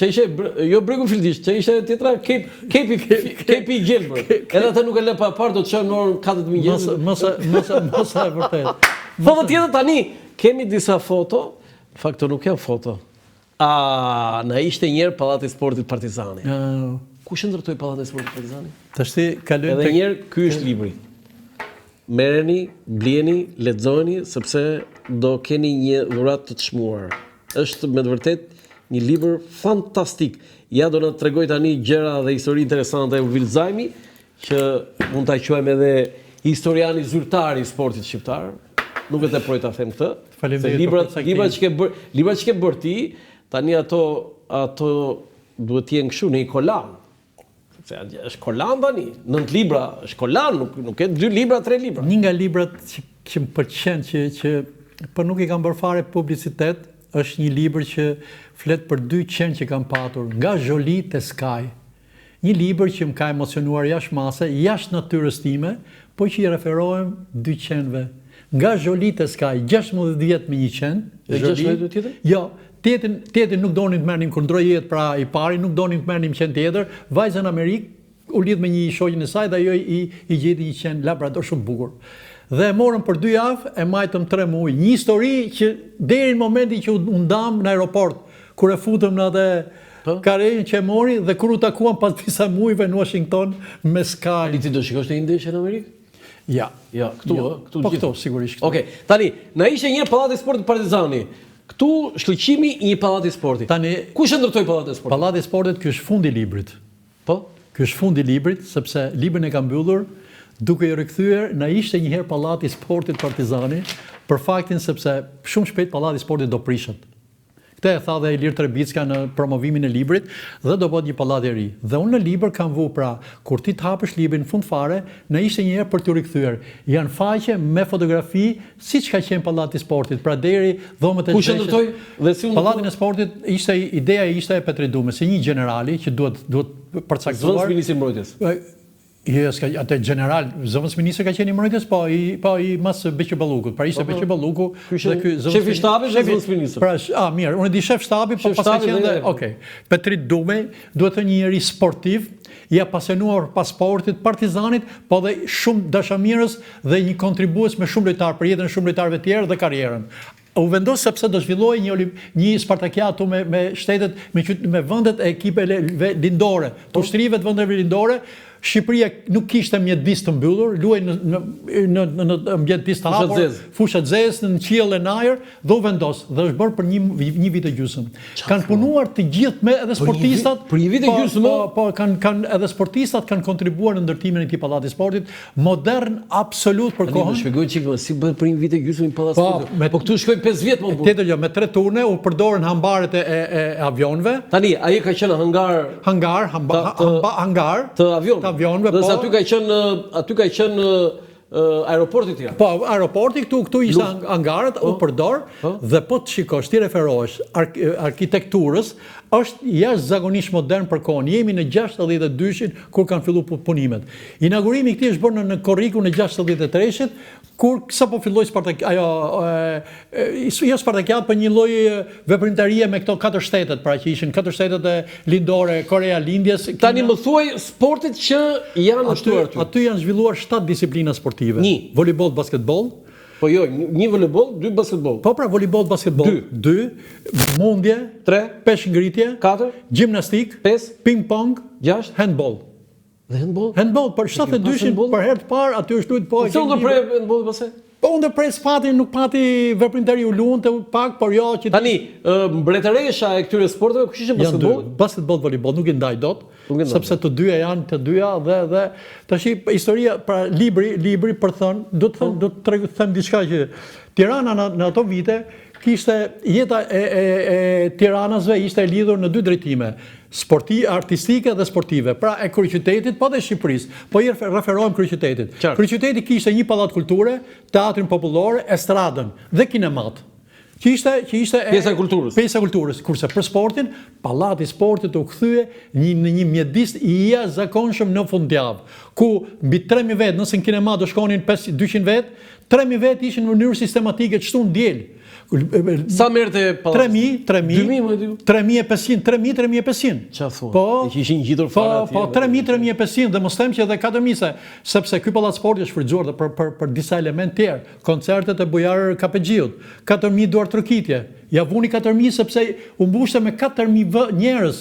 që ishte jo bregu fildish, që ishte tjetra kepi i gjelbër. Edhe atë nuk e lë pa e parë, do të çohem në orën 4 të mëngjesit. Mos e vërtet. Foto tjetër tani, kemi disa foto, fakto nuk janë foto. Na ishte njerë Pallati i Sportit Partizani. Kush ndërtoi Pallatin e Sportit Partizani? Tashti kalojmë edhe njerë, ky është libri. Merreni, blini, lexojeni sepse do keni një dhuratë të çmuar. Është me të vërtet një libër fantastik. Ja do na tregoj tani gjëra dhe histori interesante e Vilzajmi, që mund ta quajmë edhe historiani zyrtar i sportit shqiptar. Nuk e teproj ta them këtë. Se librat që ke bërë ti, tani ato duhet të jenë kështu në një kolan. Se është kolan tani, 9 libra, është kolan, nuk e 2 libra, 3 libra. Një nga librat që më pëlqen që po nuk i kam bërë fare publicitet, është një libër që flet për 2 qenë që kam patur, nga Jolie te Sky. Një libër që më ka emocionuar jashtë mase, jashtë natyrës time, po që i referohem 2 qenëve. Nga Jolie te Sky, 16 vjet me një qenë. 16 tjetër? Jo, tjetin nuk donin të merrnim kur ndroi jetë pra i pari, nuk donin të merrnim qenë tjetër. Vajza në Amerikë u lidh me një shoqën e saj dhe ajo i gjeti një qenë labrador shumë bukur. Dhe e morëm për 2 javë, e majtëm 3 muaj. Një histori që deri në momentin që u ndam në aeroport, kur e futëm në atë karejën që e mori dhe kur u takuam pas disa muajve në Washington me Sky. Ti do shikosh në ndeshje në Amerikë? Ja, këtu po këtu sigurisht. Okej, tani, na ishte një Pallati i Sportit Partizani. Këtu shkëlqimi i një Pallati i Sportit. Tani, kush e ndërtoi Pallatin e Sportit? Pallati i Sportit ky është fundi i librit. Po? Ky është fundi i librit sepse librin e ka mbyllur duke i rikthyer na ishte një herë Pallati i Sportit Partizani për faktin sepse shumë shpejt Pallati i Sportit do prishet. Këtë e tha dhe Ilir Trebicka në promovimin e librit dhe do bëhet një pallat i ri. Dhe unë në libër kam vu pra, kur ti të hapësh librin fund fare, na ishte një herë për t'u rikthyer. Janë faqe me fotografi siç ka qenë Pallati i Sportit, pra deri dhomët e Kush e ndërtoi dhe si Pallatin e Sportit ideja ishte e Petridumës, si një generali që duhet përcaktuar. Zëvendës ministri i mbrojtjes. Atë general, zëvendës ministri ka qenë i mbrojtjes, po i mas Beqir Ballukut. Pra ishte Beqir Balluku dhe ky shef i shtabit dhe zëvendës ministri. Pra, mirë, unë di shef shtabi, po pas ka qenë dhe, okay. Petridumi duhet të një njeri sportiv, i apasionuar pasportit Partizanit, po dhe shumë dashamirës dhe një kontribues me shumë lojtar për jetën e shumë lojtarëve tjerë dhe karrierën. U vendos sepse do zhvilloj një spartakiatu me shtetet, me vendet e ekipeve lindore, të ushtrive të vendeve lindore. Shqipëria nuk kishte mjedis të mbyllur, luaj në mjedis të hapur, fushat zezë, në qiell e najër, dhe u vendos, dhe është bërë për një vit e gjysmë. Kanë punuar të gjithë me edhe sportistat, për një vit e gjysmë, po edhe sportistat kanë kontribuar në ndërtimin e këtij Pallati i Sportit, modern absolut për kohën. Ne shpjegoj çik si bëhet për një vit e gjysmë një Pallat Sportit. Po këtu shkojnë 5 vjet më burr. Tjetër jo, me 3 turne u përdorën hambaret e avionëve. Tani, ai ka qenë hangar të avionëve. Avionëve, dhe aty ka qenë aeroporti Tiranë. Po, aeroporti këtu ishte hangarët, u përdor dhe po të shikosh, ti referohesh arkitekturës, është jashtëzakonisht modern për kohën. Jemi në 62-shin kur kanë filluar punimet. Inaugurimi i këtij është bërë në korrikun e 63-shit, kur sapo filloi Spartakiat për një lloj veprimtarie me këto 4 shtetet, pra që ishin 4 shtetet e lindore, Korea, Lindjes. Tani më thuaj sportet që janë ashtuar aty. Aty janë zhvilluar 7 disiplina sportive. Volejboll, basketboll. Po jo, një volejboll, 2 basketboll. Po pra, volejboll, basketboll, 2, mundje, 3, peshngritje, 4, gjimnastik, 5, ping-pong, 6, handball. Dhe handball? Handball, për 72-shin për herë të parë, aty është luajtur po. Se unë do prej handballit pastaj? Po unë prej s'pati, nuk pati veprimtari u luante pak, por jo që tani mbretëresha e këtyre sporteve kush ishte basketboll? Basketboll, volejboll, nuk i ndaj dot, sepse të dyja janë të dyja dhe tash historia pra libri për thënë, do të them diçka që Tirana në ato vite kishte jeta e tiranasve ishte e lidhur në 2 drejtime, artistike dhe sportive, pra e kryeqytetit, po dhe Shqipërisë, po i referohem kryeqytetit. Kryeqyteti kishte një pallat kulture, teatrin popullor, estradën dhe kinemat. Që ishte pjesa e kulturës. Kurse për sportin, pallati i sportit u kthye në një mjedis i jashtëzakonshëm në fundjavë, ku mbi 3000 vet, nëse në kinema do shkonin 200 vet, 3000 vet ishin në mënyrë sistematike çtu në diel. Sa merrte pallati? 3.500. 3.500. Çfarë thua? Po, ishin ngjitur fare aty. Po 3.500 dhe mos them që edhe 4.000, sepse ky pallat sporti është frydzuar për disa elementë tjerë, koncertet e Bujar Kapexhiut, 4.000 duar trokitje. Ja vuni 4.000 sepse u mbushte me 4.000 njerëz.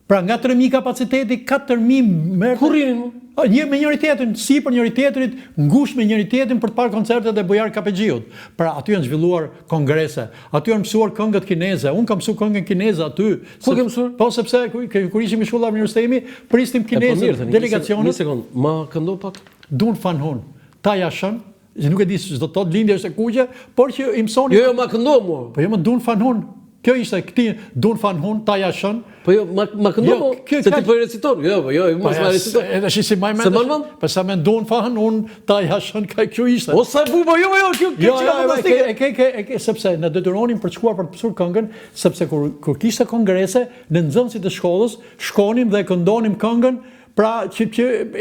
Pra nga 3.000 kapaciteti, 4.000 merrte. Ku rrinin? Me njëri tjetrin, si për njëri tjetrit, ngushtë me njëri tjetrin për të parë koncertet e Bujar Kapexhiut. Pra aty janë zhvilluar kongrese, aty janë mësuar këngët kineze. Unë kam mësuar këngën kineze aty. Ku ke mësuar? Po sepse kur ishim në shkolla universiteti, pristim kinezë, delegacionet. Një sekond, ma këndo pak. Dun Fan Hun, Ta Yashan, nuk e di se do të thotë lindja është e kuqe, por që i mësoni. Jo, ma këndo mua. Po jo, më Dun Fan Hun. Kjo ishte këti Dun Fan Hun, Ta Yashan. Po jo, ma këndo mua, se ti po i reciton. Jo, mos ma reciton. Edhe si ma i mendesh. Se mëndon? Po sa me Dun Fan Hun, Ta Yashan, kjo ishte. O sa bubo, kjo fantastike. Sepse në detyronin për të shkuar për të mësuar këngën, sepse kur kishte kongrese, në nxënësit e shkollës, shkonim dhe këndonim këngën, pra që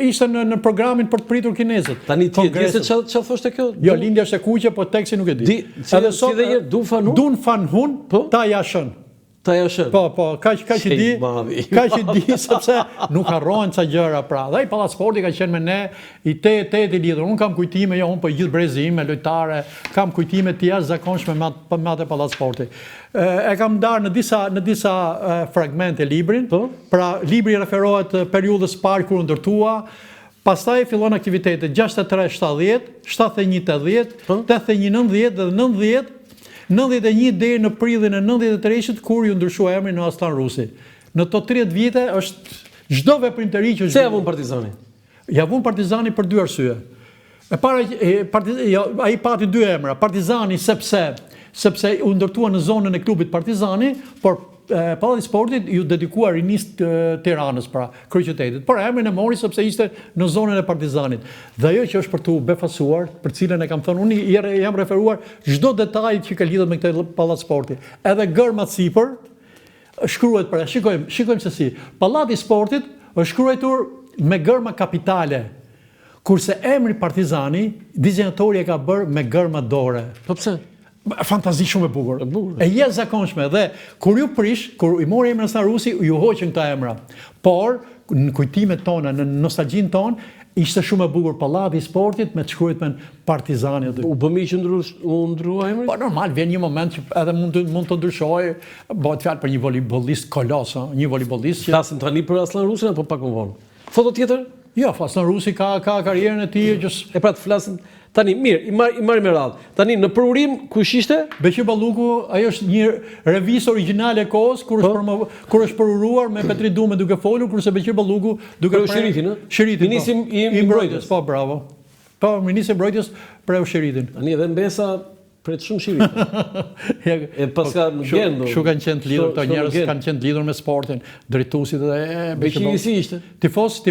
ishte në programin për të pritur kinezët. Tani ti e di se çfarë thoshte kjo? Jo, lindja është e kuqe, po teksti nuk e di. Edhe sot dhe një Dun Fan Hun? Dun Fan Hun, Ta Yashan. Ta Yashan. Po, kaq i di sepse nuk harrohen ca gjëra pra. Dhe ai pallat sporti ka qenë me ne i tetë i lidhur. Un kam kujtime, jo un po gjithë brezi im me lojtare, kam kujtime të jashtëzakonshme me atë pallat sporti. E kam ndarë në disa fragmente librin. Pra libri referohet periudhës parë kur u ndërtua. Pastaj fillon aktivitetet 63-70, 71-80, 81-90 dhe 91 deri në prillin e 93-shit kur ju ndryshua emri në Aslan Rusi. Në to 30 vite është çdo veprimtari që Se javun Partizani? Javun Partizani për 2 arsye. Ai pati 2 emra, Partizani sepse u ndërtua në zonën e klubit Partizani, por pallati i sportit ju dedikuar rinisë të Tiranës, pra kryeqytetit. Por emrin e mori sepse ishte në zonën e Partizanit. Dhe ajo që është për tu befasuar, për cilën e kam thënë unë, jam referuar çdo detaj që ka lidhur me këtë pallat sporti. Edhe gërmat sipër shkruhet para. Shikojmë se si. Pallati i sportit është shkruar me gërma kapitale. Kurse emri Partizani, dizajnatori e ka bërë me gërma dore. Po pse? Fantazi shumë e bukur. E jashtëzakonshme dhe kur ju prish, kur i mori emrin Aslan Rusi, ju hoqën këta emra. Por në kujtimet tona, në nostalgjinë tonë, ishte shumë e bukur pallati i sportit me të shkruajtur me Partizani aty. U bëmi që ndrua emri? Po normal, vjen një moment që edhe mund të ndryshojë, bëhet fjalë për një volejbollist kolos, një volejbollist që flasim tani për Aslan Rusin apo pak më vonë? Foto tjetër? Jo, Aslan Rusi ka karrierën e tij që e pra të flasim tani mirë, i marr me radhë. Tani në përurim kush ishte? Beqir Balluku, ajo është një revistë origjinale e kohës kur është përuruar me Petri Dume duke folur, kurse Beqir Balluku duke Shiritin, ë? Shiritin. Ministri i mbrojtjes. Po, bravo. Po, ministri i mbrojtjes preu Shiritin. Tani edhe Mbesa pret shumë Shiritin. E paska në gjendo. Shu kanë qenë të lidhur, këto njerëz kanë qenë të lidhur me sportin, drejtuesit dhe Beqiri si ishte? Tifoz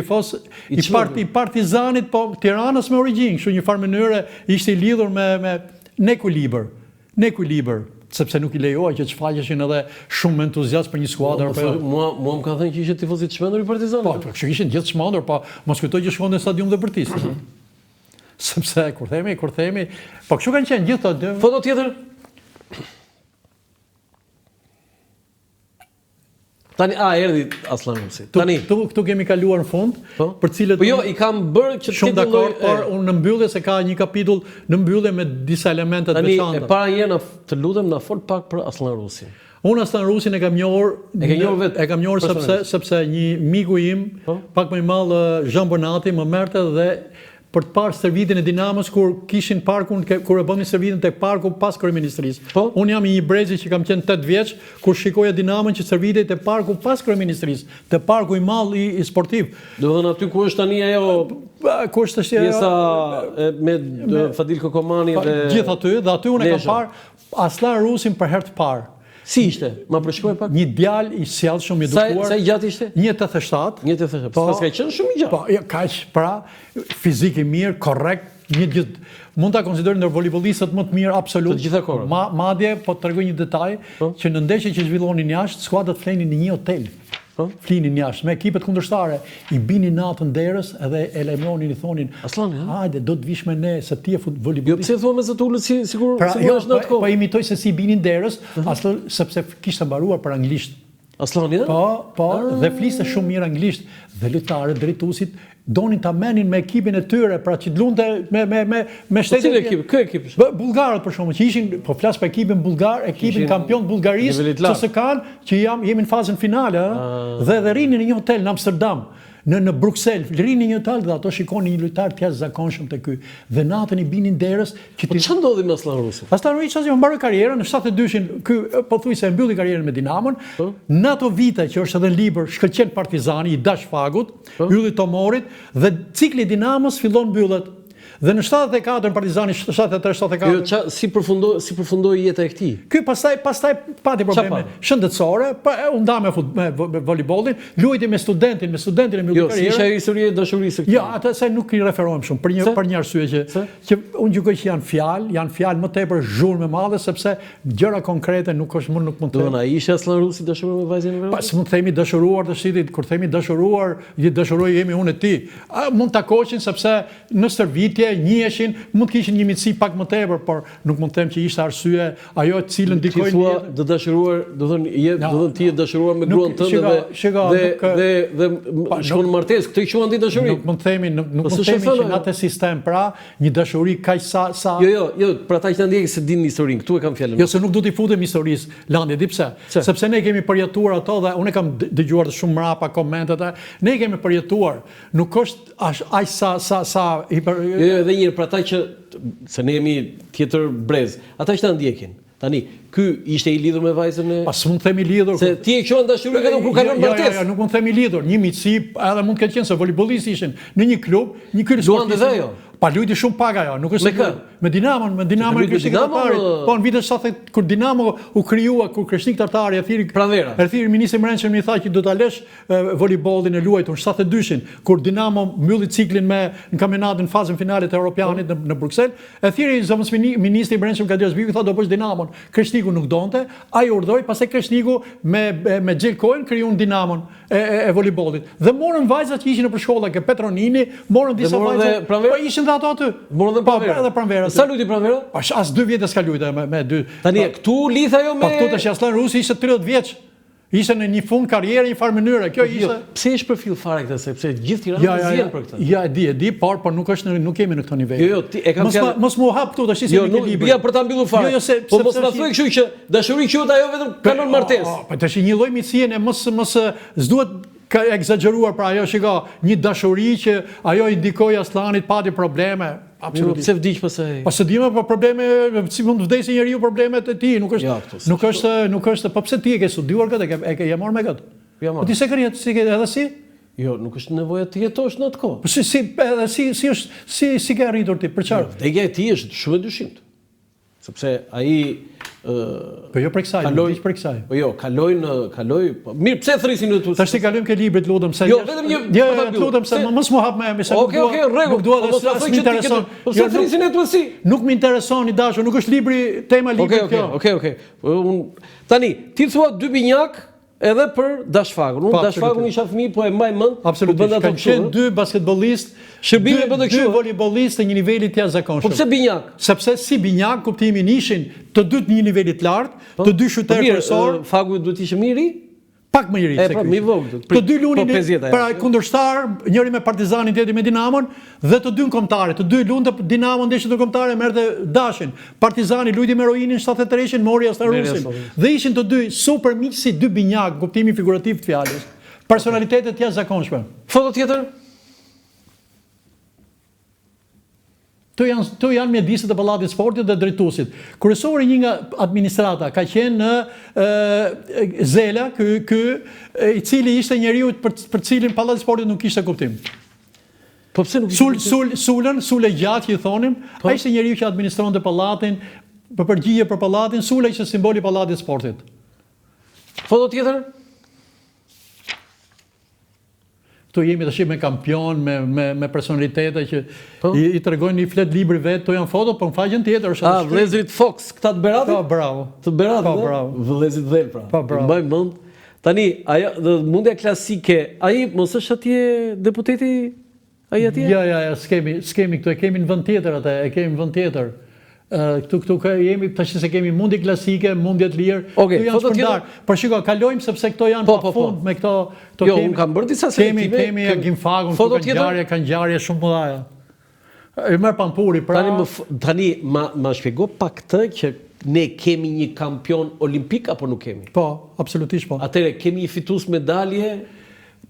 i Partizanit, po Tiranës me origjinë, kështu një farë mënyre ishte i lidhur me në ekuilibër. sepse nuk i lejohej që të shfaqeshin edhe shumë entuziast për një skuadër. Mua më ka thënë që ishte tifozit çmendur i Partizanit. Po, që ishin gjithë çmendur, po mos kujtoj që shkonin në stadium dhe bërtisë. Sepse kur themi, po kështu kanë qenë gjithë ato. Foto tjetër. Tani erdhi Aslan Rusi. Tani këtu kemi kaluar në fund, për cilët po jo, i kam bërë që shumë dakord, por unë në mbyllje se ka një kapitull në mbyllje me disa elemente të veçanta. Tani e para një të lutem na fol pak për Aslan Rusin. Unë Aslan Rusin e kam njohur sepse një miku im, pak më i madh Jean Bonati, më merrte dhe për të parë servitin e Dinamos kur kishin parkun, kur e bënin servitin tek parku pas kryeministrisë. Unë jam i një brezi që kam qenë 8 vjeç kur shikoja Dinamon që servitej te parku pas kryeministrisë, te parku i madh i sportiv. Do të thënë aty ku është tani ajo ku është pjesa me Fadil Kokomani dhe gjithë aty, dhe aty unë e kam parë Aslan Rusin për herë të parë. Si ishte? Ma përshkruaj pak. Një djalë i sjellshëm, i edukuar. Sa i gjatë ishte? 1.87. 1.87. Po, s'ka qenë shumë i gjatë. Po, kaq, pra, fizik i mirë, korrekt, mund ta konsideroj ndër volejbollistët më të mirë absolut. Të gjitha kohët. Madje po të tregoj një detaj që në ndeshjet që zhvillonin jashtë, skuadrat flenin në një hotel. Flinin jashtë me ekipet kundërshtare, i binin natën derës edhe e lajmëronin, i thonin Aslani, hajde do të vish me ne se ti je volejbolist. Jo, pse thua me zotullet sigur është në atë kohë. Po imitoj se si binin derës, sepse kishte mbaruar për anglisht. Aslani, Po, dhe fliste shumë mirë anglisht dhe lojtarët drejtuesit donin ta merrnin me ekipin e tyre, pra që lunte me shtetin. Kë ekip? Bullgarët për shkakun që ishin, po flas për ekipin bullgar, ekipin kampion të Bullgarisë, CSKA-n, që jemi në fazën finale, dhe rrinin në një hotel në Amsterdam. Në Bruxelles, rrinin një hotel dhe ato shikonin një lojtar të jashtëzakonshëm te ky. Dhe natën i binin derës që Po ç'a ndodhi me Aslan Rusin? Aslan Rusi mbaroi karrierën në 72-shin, ky pothuajse e mbylli karrierën me Dinamon. Në ato vite që është edhe në libër shkëlqen Partizani, i dash Fagut, ylli Tomorit dhe cikli i Dinamos fillon mbyllet. Dhe në 74 Partizani 73-74. Jo, si përfundoi jeta e këtij? Ky pastaj pati probleme shëndetësore, u nda me volejbollin, luajti me studentin e mbylli karrierën. Jo, si ishte historia e dashurisë këtij? Jo, atë se nuk i referohem shumë për një arsye që unë gjykoj që janë fjalë më tepër zhurmë madhe sepse gjëra konkrete nuk mund të. Do na ishte Aslan Rusi dashuruar me vajzën e vet? Pas mund të themi dashuruar të shitit, kur themi dashuruar, jemi unë e ti. Mund ta koqin sepse në stërvitje njiheshin, mund të kishin një miqësi pak më tepër, por nuk mund të them që ishte arsye ajo e cilën ndikoi. Ti thua të dashuruar, do thënë ti je dashuruar me gruan tënde dhe shkon në martesë, këtë quhen ti dashuri. Nuk mund të themi, që në atë sistem, pra, një dashuri kaq sa. Jo, për ata që na ndjekin se dinë historinë, këtu e kam fjalën. Jo, se nuk do t'i futem historisë, Landi, di pse? Sepse ne kemi përjetuar ato dhe unë kam dëgjuar të shumë mrapa komentet, ne kemi përjetuar, nuk është aq sa edhe njërë për ata që, se ne jemi tjetër brez, ata që ta ndjekin, tani, ky ishte i lidhur me vajzën e... Pas mund të themi lidhur... Se ti e quen dashuri edhe kur kalon martesë. Jo, nuk mund të themi lidhur, një miqësi, edhe mund të ketë qenë se volejbollistë ishin në një klub, një ky sportist. Pa luajti shumë pak ajo, nuk është me Dinamon Krishtik Tartari. Po në vitet 70 kur Dinamo u krijua, kur Krishtik Tartari e thiri ministri i Brendshëm i tha që do ta lësh volejbollin e luajtur në 72-shin, kur Dinamo mbylli ciklin në kampionatin fazën finale të Europianit në Bruxelles, e thiri ministri i Brendshëm Kadir Zbiku tha do bësh Dinamon. Krishtiku nuk donte, ai urdhëroi, pastaj Krishtiku me Xhelkoin krijuan Dinamon e volejbollit. Dhe morën vajzat që ishin në shkolla ke Petronini, morën disa vajza, po ishin ato aty. Morën edhe Pranvera. Sa luti Pranvera? As 2 vjet s'ka luajtur me 2. Tani këtu lidh ajo me. Po këtu tash Aslan Rusi ishte 30 vjeç. Ishte në një fund karriere një farë mënyre. Kjo ishte. Pse është përfill fare këtë sepse gjithë Tirana zien për këtë. Ja, e di, por nuk kemi në këtë nivel. Jo, ti e kam fjalë. Mos mu hap këtu tash si një libër. Jo, për ta mbyllur fare. Po mos na thuaj kështu që dashuri quhet ajo vetëm kalon martesë. Po tash një lloj miqësie ne mos s'duhet ka egzageruar pra ajo shiko, një dashuri që ajo i ndikoi Aslanit pati probleme. Absolutisht. Pse vdiq pastaj? Po se dimë po probleme, si mund të vdesë njeriu problemet e tij, nuk është, po pse ti e ke studiuar këtë, e ke marrë me këtë? Po ti se ke edhe si? Jo, nuk është nevoja të jetosh në atë kohë. Po si ke arritur ti, për çfarë? Vdekja e tij është shumë e dyshimt. Sepse ai Po jo për kësaj, nuk për kësaj. Po jo, kaloj. Mirë, pse thrisin në tu? Tash ti kalojmë ke librit, lutem se. Jo, vetëm një. Jo, lutem se mos më hap më se. Okej, rregull. Nuk dua të më intereson. Po pse thrisin e tu si? Nuk më intereson i dashur, nuk është libri, tema e librit kjo. Okej. Tani, ti thua dy binjak edhe për Dashfagun. Unë Dashfagun isha fëmijë, po e mbaj mend. Absolutisht. Kanë qenë dy basketbollistë, shërbime bënë kështu. Dy volejbollistë të një niveli të jashtëzakonshëm. Po pse binjak? Sepse si binjak kuptimin ishin të dy të një niveli të lartë, të dy shutërë kryesor. Fagu duhet ishte mirë? Pak më i ri se ky. Të dy lunin para kundërshtar, njëri me Partizanin, tjetri me Dinamon, dhe të dy në kombëtare. Të dy lunë të Dinamon ndeshjet në kombëtare, merrte Dashin. Partizani lujti me Roinin 73-shin, mori Astarusin. Dhe ishin të dy super miqsi, dy binjak, kuptimi figurativ të fjalës. Personalitetet të jashtëzakonshme. Foto tjetër? Këto janë mjedisët e Pallatit Sportit dhe drejtuesit. Kryesori një nga administrata ka qenë në Zela, ky i cili ishte njeriu për cilin Pallati Sportit nuk kishte kuptim. Po pse nuk kishte? Sule gjatë që i thonim, ai ishte njeriu që administronte pallatin, për përgjigje për pallatin, Sule ishte simboli i Pallatit Sportit. Foto tjetër? Këtu jemi tash me kampion, me personalitete që i tregojnë një flet libri vet, to janë foto, po në faqen tjetër është. Vëllezrit Fox, këta të Beratit? Po, bravo. Të Beratit, po, bravo. Vëllezrit Dhel, pra. Po, bravo. Mbaj mend. Tani, ajo mundja klasike, ai mos është atje deputeti ai atje? Ja, s'kemi këtu, e kemi në vend tjetër atë, e kemi në vend tjetër. Këtu jemi tash se kemi mundi klasike, mundje të lirë. Okej, janë shpërndar. Por shiko, kalojmë sepse këto janë pafund me këto. Jo, unë kam bërë disa selektime. Kemi Agim Fagun, kanë ngjarje shumë të mëdha. I merr Pampuri, pra. Tani ma shpjego pak këtë që ne kemi një kampion olimpik apo nuk kemi? Po, absolutisht po. Atëre kemi një fitues medalje?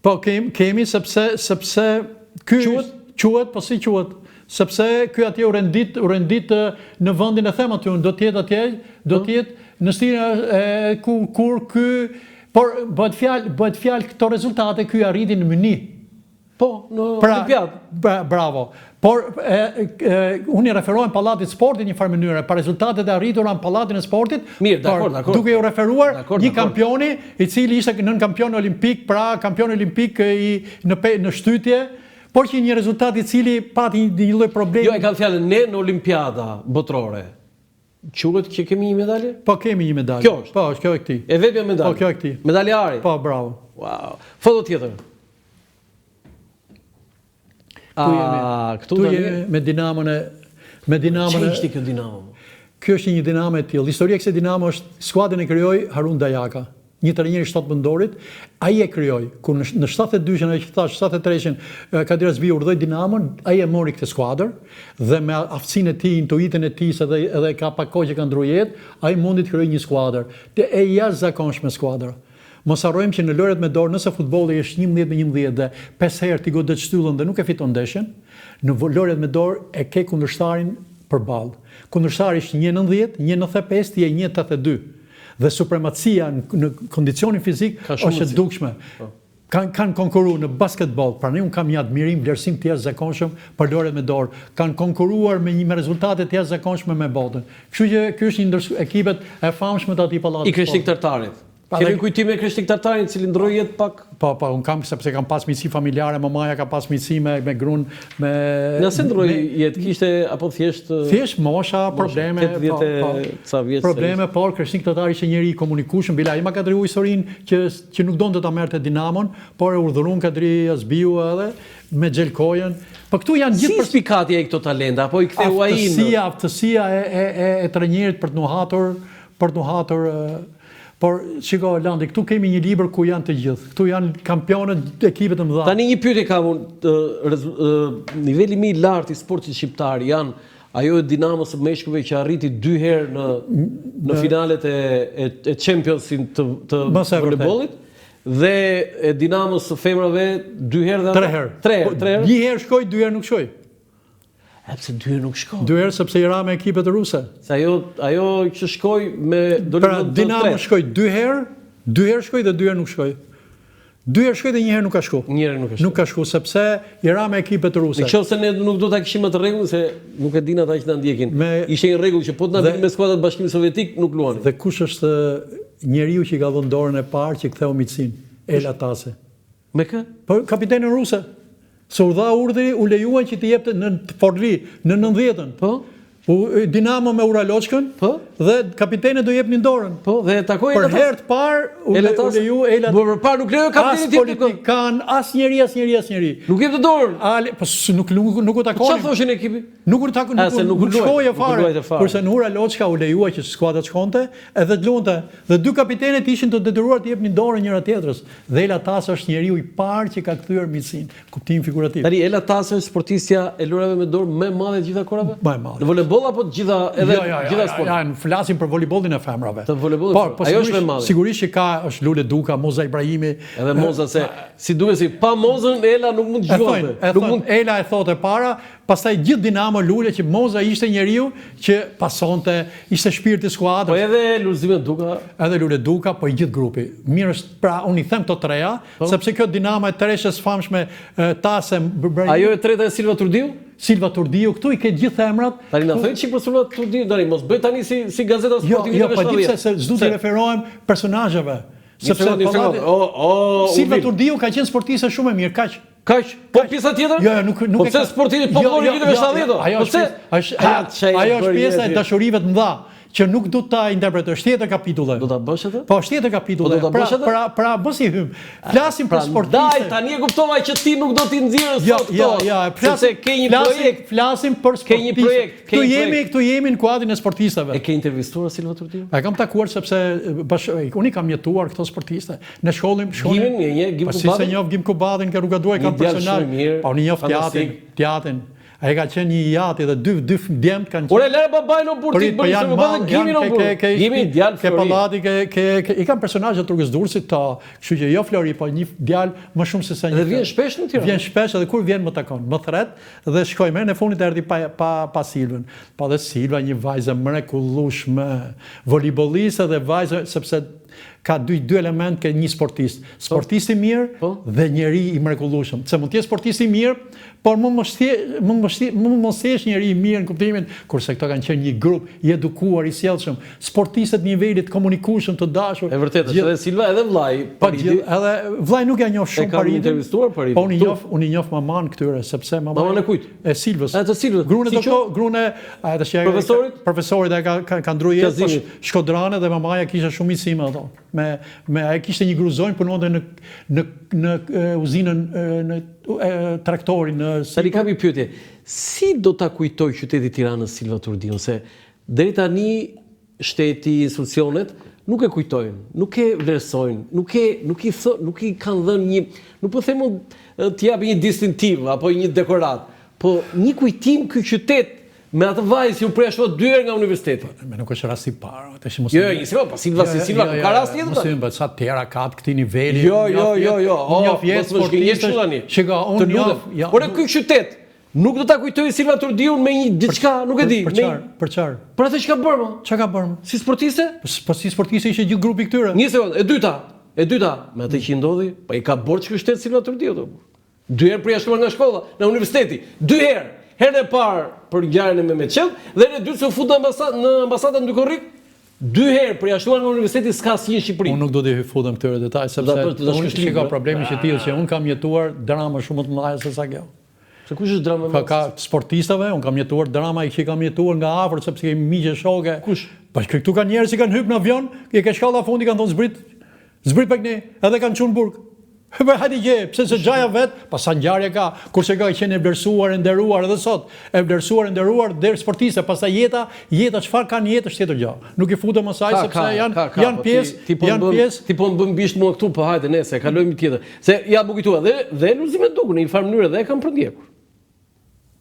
Po, kemi sepse ky quhet, po si quhet? Sepse ky atje u rendit në vendin e them aty, do të jetë në stilin kur ky, por bëhet fjalë këto rezultate ky arriti në Myni. Po, në Olimpiadë. Bravo. Por unë i referohem Pallatit Sportit një farë mënyre, pa rezultatet e arritura në Pallatin e Sportit. Mirë, dakor. Duke u referuar një kampioni i cili ishte nën kampion olimpik, pra kampion olimpik në shtytje. Por që një rezultat i cili pati një lloj problemi. Jo, e kam fjalën ne në Olimpiada botërore. Quhet që kemi një medalje? Po kemi një medalje. Kjo është. Po, kjo e këtij. E vetmja medalje. Po, kjo e këtij. Medaljari. Po, bravo. Wow. Foto tjetër. Këtu jemi me Dinamon Çfarë ishte kjo Dinamo? Kjo është një Dinamo e tillë. Historia e kësaj Dinamo është skuadrën e krijoi Harun Dajaka. Një trajner i shtatëvendorit, ai e krijoi. Kur në 72-shin, ajo që thash 73-shin, Kadir Azbi urdhoi Dinamon, ai e mori këtë skuadër dhe me aftësinë e tij, intuitën e tij, edhe ka pak kohë që ka ndruar jetë, ai mundi të krijojë një skuadër. E jashtëzakonshme skuadër. Mos harrojmë që në lojrat me dorë, nëse futbolli është 11-11 dhe 5 herë ti godet shtyllën dhe nuk e fiton ndeshjen, në lojrat me dorë e ke kundërshtarin përballë. Kundërshtari është 1.90, 1.95, ti je 1.82. Dhe supremacia në kondicionin fizik është e dukshme. Kanë konkuruar në basketbol, pra ne unë kam një admirim, vlerësim të jashtëzakonshëm për lojrat me dorë. Kanë konkuruar me rezultate të jashtëzakonshme me botën. Kështu që ky është një ndër ekipet e famshme të atij Pallatit. I Krishtik Tartarit. Kemi kujtime Krishtik Tartarin, cili ndroi jetë pak. Po, unë kam sepse kam pas miqësi familjare, mamaja ka pas miqësi me gruan me. Nëse ndroi jetë, kishte apo thjesht mosha, probleme, probleme, por Krishtik Tartari ishte njëri i komunikueshëm, bila ai ma ka treguar historinë që nuk donte ta merrte Dinamon, por e urdhëruan Kadri Azbiu edhe me Xhelkojen. Po këtu janë gjithë pikati ai këto talenta, apo i ktheu ai në aftësia e trajnerit për të nuhatur. Por shiko Landi, këtu kemi një libër ku janë të gjithë. Këtu janë kampionët ekipet të mëdha. Tani një pyetje kam unë, niveli më i lartë i sportit shqiptar janë ajo e Dinamos së meshkujve që arriti 2 herë në finalet e Championship të voleybollit dhe e Dinamos së femrave 2 herë dhe 3 herë. 3 herë. Një herë shkoi, 2 herë nuk shkoi. Pse 2 herë nuk shkoi? 2 herë sepse i ra me ekipet ruse. Se ajo që shkoi me Dinamo shkoi 2 herë, 2 herë shkoi dhe 2 herë nuk shkoi. 2 herë shkoi dhe 1 herë nuk ka shku. Një herë nuk ka shku. Nuk ka shku sepse i ra me ekipet ruse. Nëse ne nuk do ta kishim atë rregull se nuk e din ata që na ndjekin. Ishte një rregull që po të na vinë me skuadrat e Bashkimit Sovjetik nuk luani. Dhe kush është njeriu që i ka dhënë dorën e parë që ktheu miqsin? Ela Tase. Me kë? Po kapitenin ruse. Se u dha urdhri, u lejuan që të jepte në Forli në 90-ën. Po. Dinamo me Uraloçkën, dhe kapiteni do jepnin dorën. Po, dhe takoi për herë të parë u leju Ela. Po përpara nuk lejo kapiteni tjetër. As politikan, asnjëri. Nuk jep të dorën. Po nuk u takonin. Çfarë thoshin ekipi? Nuk shkoi fare. Kurse në Uraloçka u lejua që skuadra shkonte, edhe të luante. Dhe 2 kapitenët ishin të detyruar të jepnin dorën njëra tjetrës. Dhe Ela Tase është njeriu i parë që ka kthyer miqsinë, kuptim figurativ. Tani Ela Tase është sportistja e lojrave me dorë më e madhe të gjitha kohërave? Më e madhe. Apo të gjitha edhe gjitha sport. Ja, flasim për voleybollin e femrave. Të voleybollit. Po, ajo është më madhe. Sigurisht që ka është Lule Duka, Moza Ibrahimi. Edhe Moza se si duhet si pa Mozën Ela nuk mund të luante. Ela e thotë para, pastaj gjithë Dinamo Lule që Moza ishte njeriu që pasonte, ishte shpirti i skuadrës. Po edhe Lulzime Duka. Edhe Lule Duka, po i gjithë grupi. Mirë është, pra unë i them këto treja, sepse kjo Dinamo e treshës famshme Tase. Ajo e treta e Silva Turdiu? Silva Turdiu, këtu i ke gjithë emrat. Tani na thoni çik për Silva Turdiu, tani mos bëj tani si gazeta sportive Jo, po di se s'du të referohem personazheve. Sepse Silva Turdiu ka qenë sportiste shumë e mirë, kaq. Po pjesa tjetër? Jo, nuk po pse sportisti popullor i viteve 70? Ajo është pjesa e dashurive të mëdha që nuk do ta interpretosh, tjetër kapitulle. Do ta bësh atë? Po, tjetër kapitulle. Pra mos i hym. Flasim për sportiste. Daj, tani e kuptova që ti nuk do t'i nxjerrësh sot këto. Sepse ke një projekt. Flasim për sportiste. Ke një projekt. Këtu jemi në kuadrin e sportisteve. E ke intervistuar Silva Turdiu? E kam takuar sepse unë kam jetuar këto sportiste. Ne shkollim Gim Kubadin. Si se njoh Gim Kubadin, ka Rruga Duaj, kam personazh. Po unë njoh Tjatin. Ai ka qenë një jati dhe dy djemt kanë qenë. Ore lere babaj në burr ti bëj se më bënë Gimin në burr. Gimi djalë Flori. Ke pallati i kanë personazhe të Rrugës Durrësit ta, kështu që jo Flori, po një djalë më shumë se sa një. Dhe vjen shpesh në Tiranë. Vjen shpesh edhe kur vjen më takon, më thret dhe shkojmë në fundit erdhi pa Silvën. Po dhe Silva një vajzë mrekullueshme, voleybolliste dhe vajzë sepse ka dy element ke një sportist. Sportist i mirë dhe njeri i mrekullueshëm. Se mund të jesh sportist i mirë, por mund mos jesh njeri i mirë në kuptimin kurse këto kanë qenë një grup i edukuar, i sjellshëm, sportistët nivelit komunikueshëm të dashur. E vërtetë, edhe Silva edhe vllai Paridi. Edhe vllai nuk ja njoh shumë Paridin. Ka intervistuar Paridin. Po unë i njoh maman këtyre sepse maman e kujt? E Silvës. E të Silvës. Grunë profesorit ka ndruar jetë Shkodrane dhe mamaja kishte shumë miqësi me ato. Ai kishte një gruzonjë punonte në uzinën në traktorin në Tani kam një pyetje. Si do ta kujtoj qyteti Tiranës Silva Turdiu se deri tani shteti, institucionet nuk e kujtojnë, nuk e vlerësojnë, nuk i kanë dhënë një, nuk po them të japin një distintiv apo një dekorat, po një kujtim ky qytet me atë vajzë që u përjashtua 2 herë nga universiteti. Me nuk është rasti i parë. Jo, një sekondë, po Silva ka rast tjetër. Mos i bën sa tjera ka këtij niveli. Jo. Unë njoh vjet sportistë. Shiko, unë njoh. Por ky qytet nuk do ta kujtoj Silva Turdiu me një diçka, nuk e di. Për çfarë? Për atë çka bërmë. Çka ka bërmë? Si sportiste? Po si sportiste ishte gjithë grupi këtyre. Një sekondë, e dyta, me atë që ndodhi, po i ka borxh ky qytet Silva Turdiu. 2 herë përjashtuar nga shkolla, nga universiteti. 2 herë. Herën e parë për ngjarjen e Mehmetçell dhe herën e dytë se u fut në ambasadën Dykorrik. 2 herë përjashtuar nga universiteti s'ka asnjë në Shqipëri. Unë nuk do të futem këtyre detaj sepse unë ka problemi që tillë që unë kam jetuar drama shumë të mëdha se sa kjo. Se kush është drama më? Ka sportistave, unë kam jetuar drama që kam jetuar nga afër sepse kemi miqë shoqe. Kush? Po këtu kanë njerëz që kanë hyrë në avion, që ke shkalla fundi kanë thonë zbrit pak ne, edhe kanë çuar në burg. Hajde gje, pse se xhaja vet, pas sa ngjarje ka, kurse ka qenë e vlerësuar, e nderuar edhe sot, e vlerësuar, e nderuar deri sportiste, pastaj jeta çfarë kanë jetë tjetër gjë. Nuk i futem asaj sepse janë pjesë, ti po më bën bisht mua këtu, po hajde nëse kalojmë tjetër. Se ja u kujtua dhe Lulzime Duku në një farë mënyrë dhe e kanë përndjekur.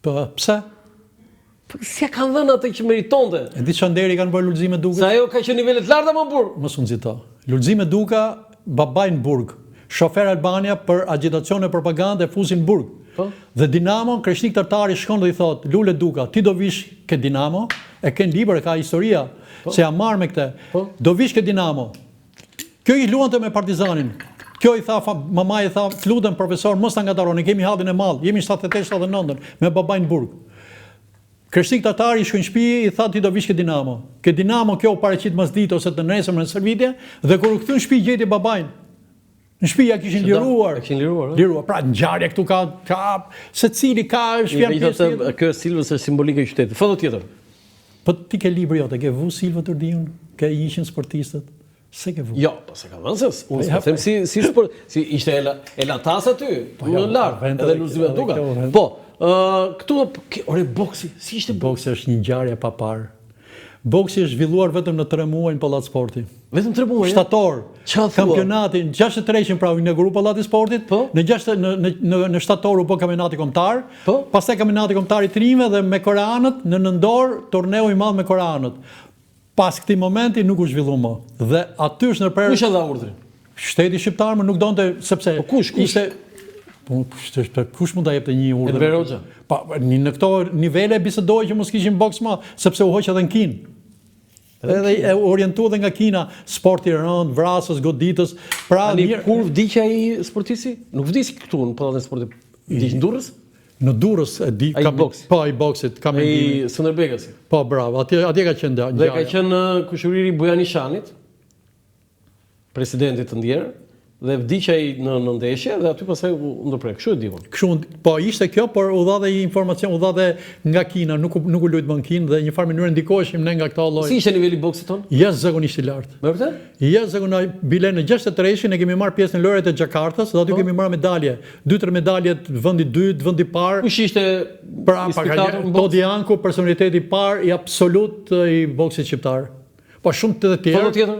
Po pse? Si e kanë dhënë atë që meritonte? E di çfarë nderi kanë bërë Lulzime Duku? Sa ajo ka qenë nivele të larta më burr. Mos u nxito. Lulzime Duka, babai në burg. Shofer Albania për agitacion e propagandë e fusin burg. Dhe Dinamo, Kreshnik Tartari shkon dhe i thot, Lule Duka, ti do vish ke Dinamo, e ken libër, e ka historia, se jam marrë me këte, do vish ke Dinamo. Kjo i luante me Partizanin. Kjo i tha, mama i tha, lutem profesor, mos ta ngataroni, kemi hallin e madh, jemi 78-79 me babajnë në burg. Kreshtik Tatari shkojnë në shtëpi, i tha ti do vish ke Dinamo. Ke Dinamo kjo paraqit mas ditë ose të nesërmen në servitje, dhe kur u kthy në shtëpi gjeti babajnë. Në shtëpi ja kishin liruar. Liruar. Pra ngjarje këtu ka secili ka shtëpian pjesë. Kjo Silvës është simbolike e qytetit. Foto tjetër. Po ti ke libri jote, ke vu Silva Turdiun, ke 100 sportistët. Se ke vu? Jo, po se ka vënsës. Unë s'po them si sport, si ishte Elatas aty, në lart, edhe Luzime Duka. Po, këtu ore boksi, si ishte boksi? Është një ngjarje pa parë. Boksi është zhvilluar vetëm në 3 muaj në Pallat Sporti. Vetëm 3 muaj? Shtator. Kampionatin 63 pra u inauguru Pallati Sportit. Në shtator u bë kampionati kombëtar. Pastaj kampionati kombëtar i trimëve dhe me koreanët në nëndor torneu i madh me koreanët. Pas këtij momenti nuk u zhvillu më. Dhe aty është ndërprerje. Kush e dha urdhrin? Shteti shqiptar më nuk donte sepse kush? Kush mund ta jepte një urdhër? Enver Hoxha. Në këto nivele bisedoi që mos kishin boks më, sepse u hoq edhe në Kinë. Edhe e orientu edhe nga Kina, sporti rënd, vrasës, goditës. Pra kur vdiq ai sportisti? Nuk vdisi këtu në Pallatin e Sportit. Vdiq në Durrës? Në Durrës e di ai boks. Po ai boksit, kam mendimin. Ai Skënderbegasi. Po bravo, atje ka qenë. Dhe ka qenë kushëriri Bujanishanit, presidentit të ndjerë, dhe vdiq ai në ndeshje dhe aty pastaj u ndërprek. Kështu e di unë. Kështu, po ishte kjo, por u dha dhe informacion, u dha dhe nga Kina, nuk u lut më në Kinë dhe një farë mënyrë ndikoheshim ne nga këto lloj. Si ishte niveli boksit ton? Jashtëzakonisht i lartë. Me vërtet? Jashtëzakonisht, bile në 63-shin ne kemi marrë pjesë në lojrat e Xhakartës dhe aty kemi marrë medalje. 2-3 medalje të vendit dytë, vendi i parë. Kush ishte Todi Anku, personaliteti i parë i absolut i boksit shqiptar. Po shumë të tjerë. Foto tjetër?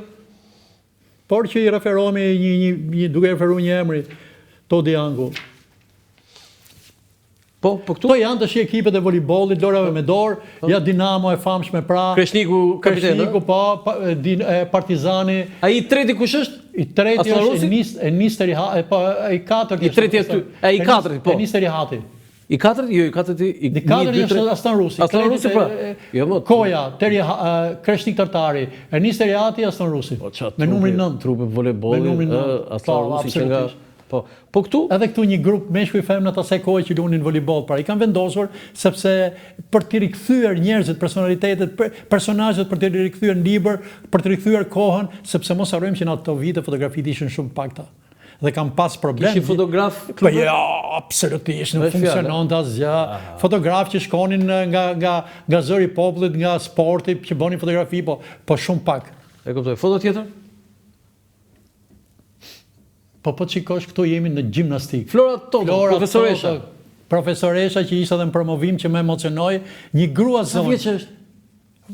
Por që i referohemi duke referuar një emri, Todi Anku. Po këtu? To janë tash ekipet e voleybollit, lojrave me dorë, ja Dinamo e famshme pra. Kreshniku kapiten. Kreshniku po, Partizani. Ai i treti kush është? I treti është Nisteri Hati, po i katërt. I treti aty. Ai i katërt po. Nisteri Hati. I katërt, jo, i katërt i katërt është Aslan Rusi. Aslan Rusi pra. Jo më. Koja, Kreshnik Tartari, Nisteri Hati, Aslan Rusi. Me numrin 9. Trupe voleybollit, Aslan Rusi që nga po këtu edhe këtu një grup meshkuj femna të asaj kohe që luanin voleyboll, pra i kanë vendosur sepse për të rikthyer njerëzit, personalitetet, personazhet për të rikthyer në libër, për të rikthyer kohën, sepse mos harrojmë që në ato vite fotografitë ishin shumë pakta. Dhe kam pas problem. Kishin fotograf? Po jo, absolutisht nuk funksiononte asgjë. Fotograf që shkonin nga zëri i popullit, nga sporti, që bënin fotografi, po shumë pak. E kuptoj. Foto tjetër? Po shikosh këtu jemi në gjimnastik. Flora Toto, profesoresha. Profesoresha që ishte edhe në promovim që më emocionoi, një grua zonë. Sa vjeç është?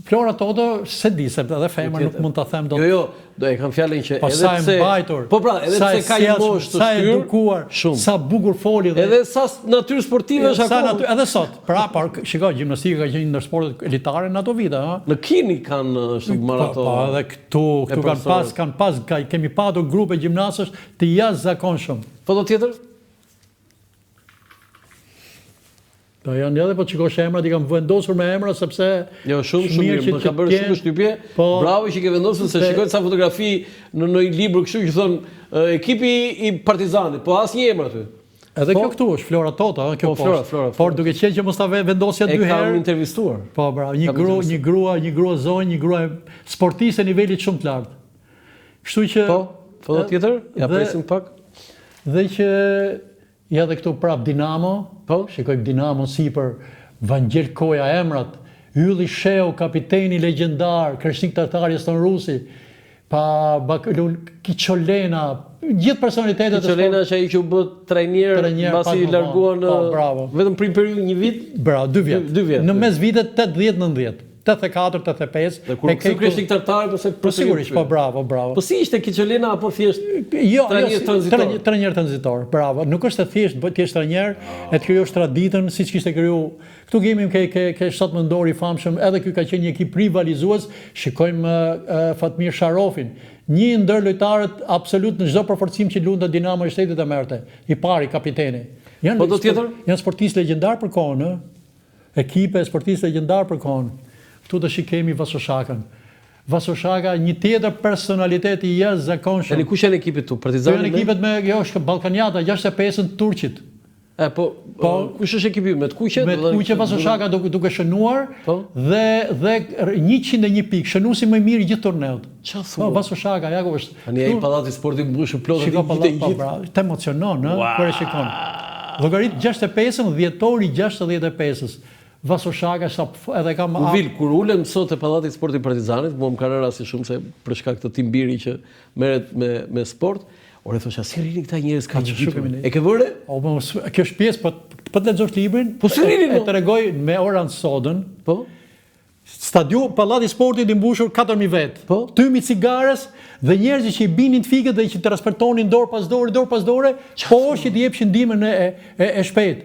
Flora Toto, se di, se edhe femër nuk mund ta them dot. Jo, do e kam fjalën që edhe pse mbajtur. Po pra, edhe pse ka një moshë të sa edukuar, sa bukur foli dhe edhe sa natyrë sportive është akoma. Edhe sot. Pra, shikoj, gjimnastika ka qenë ndër sportet elitare në ato vite, ha. Në Kini kanë ashtu maraton. Po, edhe këtu kemi patur grupe gjimnastësh të jashtëzakonshëm. Foto tjetër? Do janë edhe po çikosh emrat i kam vendosur me emra sepse jo shumë mirë, më ka bërë shumë shtypje. Bravo që ke vendosur se shikoj sa fotografi në një libër kështu që thon ekipi i Partizanit, po asnjë emër aty. Edhe kjo këtu është Flora Tota, kjo Flora. Por duke qenë që mos ta vendosja 2 herë. E kam intervistuar. Po bravo, një grua zonjë, një grua sportiste nivelit shumë të lartë. Kështu që po, foto tjetër? Ja presim pak. Dhe që ja dhe këtu prap Dinamo, shikojmë Dinamo sipër, Vangjel Koja emrat, Ylli Sheu, kapiteni legjendar, Kreshnik Tartari, Aslan Rusi, Kiçolena, gjithë personalitetet. Kiçolena është ai që u bë trajner mbasi larguan vetëm për një periudhë një vit. Bravo, 2 vjet. 2 vjet. Në mes vitet 80-90. 84, 85. Dhe kur Kreshnik Tartari po sigurisht, po bravo. Po si ishte Kiçolena apo thjesht trajner tranzitor? Bravo. Nuk është thjesht trajner, e të krijosh traditën siç kishte kriju. Këtu kemi ke shtat mendor i famshëm, edhe ky ka qenë një ekip rivalizues. Shikojmë Fatmir Sharofin, një ndër lojtarët absolut në çdo përforcim që lundte Dinamo i Shtetit të merrte. I pari kapiteni. Janë sportistë legjendar për kohën, ekipe sportistë legjendar për kohën. Këtu të shikemi Vasoshakën. Vasoshaka një tjetër personalitet i jashtëzakonshëm. Tani kush janë ekipet tu? Partizani? Janë ekipet me është Ballkaniata 65-ën Turqit. Po, kush është ekipi me të kuqe? Me të kuqe Vasoshaka duke shënuar Po. dhe 101 pikë, shënuesi më i mirë i gjithë turneut. Çfarë thua? Vasoshaka, ja ku është. Tani ai pallati sportiv mbushur plot aty Shiko gjithë pallat, bravo. Të emocionon, kur e shikon. Llogarit 65-ën, dhjetori 65-s. Vasoshaka edhe kam Vil, kur ulem sot e pallati sportit Partizanit, mua më ka rënë rasti shumë se për shkak të timbiri që merret me sport, ore thosha si rrini këta njerëz kaq shumë. E ke vëre? Kjo është pjesë, po të lexosh librin. Po si rrini? E tregoj me Oran Sodën. Po. Stadium pallati sportit i mbushur 4000 vet. Po. Tymi cigares dhe njerëzit që i binin fikët dhe që transportonin dorë pas dore, poshtë i jepshin ndihmën e shpejt.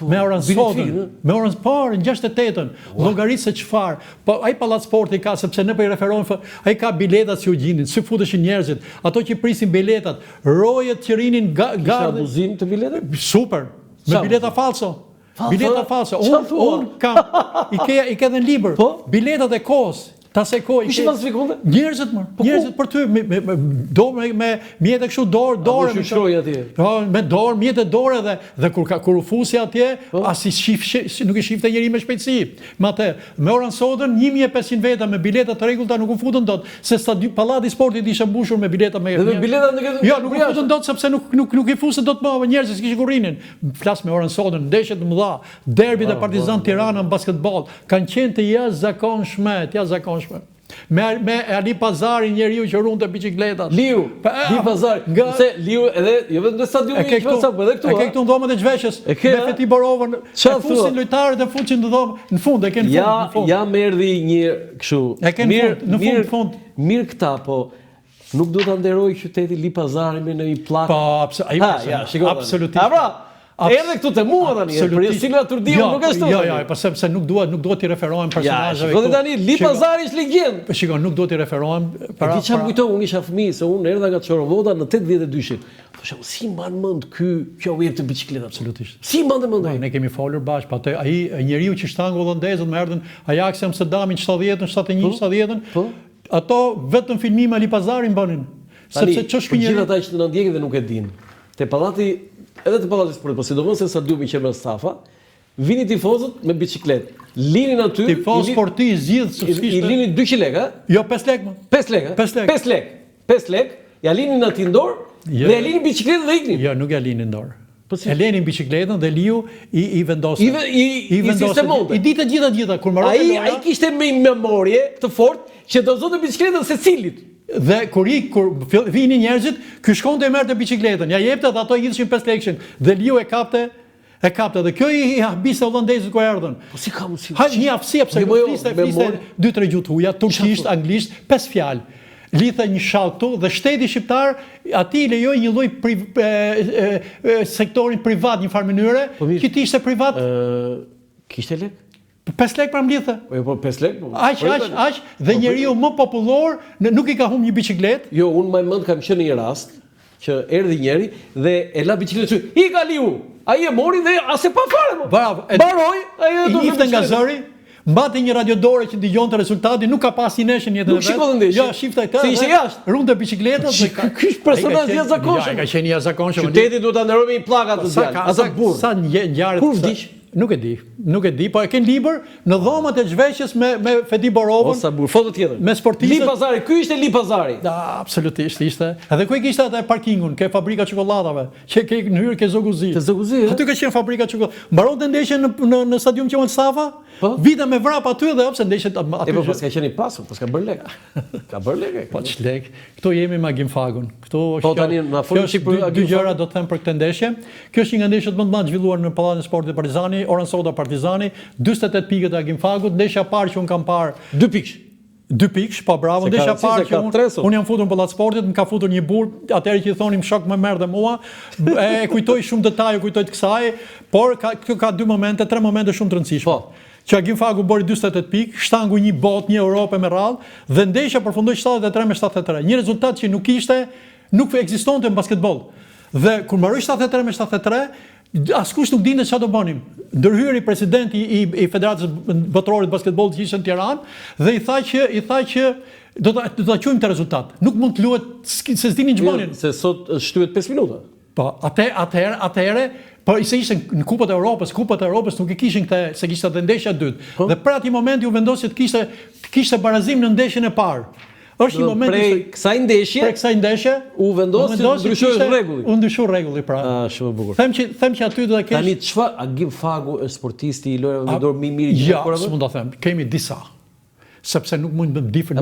Me Oran Sodën. Me Oran Sportin 68-ën. Llogarit se çfarë. Po ai pallat sporti ka sepse ne po i referojmë, ai ka biletat që u gjinin, si futeshin njerëzit, ato që prisin biletat, rojet që rinin Ka abuzim të biletave? Super. Me bileta falso. Bileta falso. Unë kam, i ke dhe në libër. Biletat e kohës. Ta se kohë. Kush i falsifikonte? Njerëzit më. Njerëzit për ty me mjetë kështu dorë. Me shkroj atje. Me dorë, mjetë dorë dhe kur u fusi atje, as nuk i shifte njëri me shpejtësi. Me Oran Sodën 1500 veta me bileta të rregullta nuk u futën dot, se pallati sportit ishte mbushur me bileta me. Dhe me bileta nuk u futën dot sepse nuk i fusën dot më njerëzit që kishin kurrinin. Flas me Oran Sodën, ndeshjet të mëdha, derbit e Partizan Tirana në basketball, kanë qenë të jashtëzakonshme. Me Ali Pazari, njeriu që runte biçikletat. Liu Pazari. Se Liu edhe jo vetëm në stadiumin e Çfarçak, po edhe këtu. E ke këtu në dhomën e Zhveshës. Me Feti Borovën. E fusin lojtarët e fuqin në dhomë. Në fund e kanë në fund. Ja më erdhi një kështu. Në fund. Mirë këta, po nuk do ta nderoj qyteti Li Pazari me një plak. Po, absolutisht. Erdhe këtu te mua tani, për Silva Turdiu nuk është. Jo, po sepse nuk duhet t'i referohem personazheve. Shikoni tani, Li Pazari është legjend. Po shikoj, nuk duhet t'i referohem para. Ti çam kujtoj, unë isha fëmijë, se unë erdha nga Çorovota në 82-shin. Thosha, si mban mend kjo ujë të biçikletë absolutisht. Si mban mend ai? Ne kemi folur bashkë, po ai njeriu që shtangu holandezët më erdhën Ajax Amsterdamin 70-ën, 71, 70-ën. Ato vetëm filmime Li Pazarin bënin. Sepse ç'është ky njeri. Gjithë ata që na ndjekin dhe nuk e dinë. Te pallati edhe të pallati sportit, po sidomos se stadiumi që me Stafa, vini tifozët me biçikletë. Linin aty. Tifoz sportiv zgjidh i linin 200 lekë, a? Jo, 5 lekë më. 5 lekë. 5 lekë. Ja linin aty në dorë dhe ja linin biçikletën dhe iknin. Jo, nuk ja linin dorë. E lenin biçikletën dhe Liu i vendoste. I sistemonte. I ditë gjitha kur mbaroi. Ai kishte me memorie të fortë që do zotë biçikletën secilit. Dhe kur vinin njerëzit, ky shkonte e merrte biçikletën, ja jepte dhe ato i gjithshin 5 lekë. Dhe Liu e kapte dhe kjo i habiste holandezët kur erdhën. Po si ka mundsi? Ha një aftësi pse fliste 2-3 gjuhë huaja, turqisht, anglisht, 5 fjalë. Lidhe një shall këtu dhe shteti shqiptar ati i lejoi një lloj sektorin privat një farë mënyre, që ti ishte privat. Kishte lek? 5 lekë pra mblidhte. Po 5 lekë. Aq dhe njeriu më popullor nuk i ka humbur një biçikletë. Jo, unë më mend kam qenë në një rast që erdhi njëri dhe e la biçikletën. I ka Liu. Ai e mori dhe as e pa fare. Bravo. Mbaroi, ai do të ifte nga zëri. Mbati një radiodore që dëgjonte rezultatin, nuk ka pas një neshën jetën e vet. Nuk shikon ndeshjen. Jo, shiftaj të. Se ishte jashtë. Runte biçikletën dhe ky është personazh i jashtëzakonshëm. Ja, ka qenë i jashtëzakonshëm. Qyteti duhet ta nderojë me një plak atë djalë. Asa burr. Sa ngjarje. Kur vdiq? Nuk e di, po e ken libër në dhomët e Zhveshës me Fedi Borovën. Sa burr, foto tjetër. Me sportistët. Li Pazari, ky ishte Li Pazari. Absolutisht ishte. Edhe ku e kishte atë parkingun, ke fabrika çokoladave, që ke në hyrje ke Zoguzi. Te Zoguzi. Aty ka qenë fabrika çokoladave. Mbaronte ndeshjen në stadium Qemal Safa. Vite me vrap aty dhe pse ndeshjet aty. Po pas ka qenë i pasur, pas ka bër lek. Ka bër lek. Po ç'lek. Kto jemi me Agimfagun. Kto është. Po tani na folëm çik për dy gjëra do të them për këtë ndeshje. Kjo është një nga ndeshjet më të mëdha zhvilluar në pallatin e sportit Partizani, Oran Soda Partizani, 48 pikë të Agimfagut, ndeshja parë që un kam parë 2 pikë. 2 pikë, po bravo, ndeshja parë që un jam futur në pallat sportit, më ka futur një burr, atëherë që i thonim shok më merr dhe mua, e kujtoj shumë detaje, kujtoj të kësaj, por ka 2 momente, 3 momente shumë të rëndësishme. Po. Që Agimfagu bëri 48 pikë, shtangu një botë, një Europë me radhë dhe ndeshja përfundoi 73-73. Një rezultat që nuk ekzistonte në basketboll. Dhe kur mbaroi 73-73, askush nuk dinte çfarë do bënim. Ndërhyri presidenti i Federatës Botërore të Basketbollit që ishte në Tiranë dhe i tha që do ta quajmë të rezultat. Nuk mund të luhet se s'dinin ç'banin. Se sot shtyhet 5 minuta. Po, atëherë, po se ishte në Kupat e Europës nuk e kishin këtë, se kishte atë ndeshja e dytë. Dhe për atij moment ju vendosi të kishte barazim në ndeshjen e parë. Është një moment prej kësaj ndeshje u vendosi të ndryshojë rregulli. U ndryshoi rregulli pra. Shumë e bukur. Them që aty do të kesh. Tani çfarë Agim Fagu është sportisti i lojrave me dorë më i mirë i gjithë kohërave? Ja, s'mund ta them. Kemi disa. Sepse nuk mund të difër.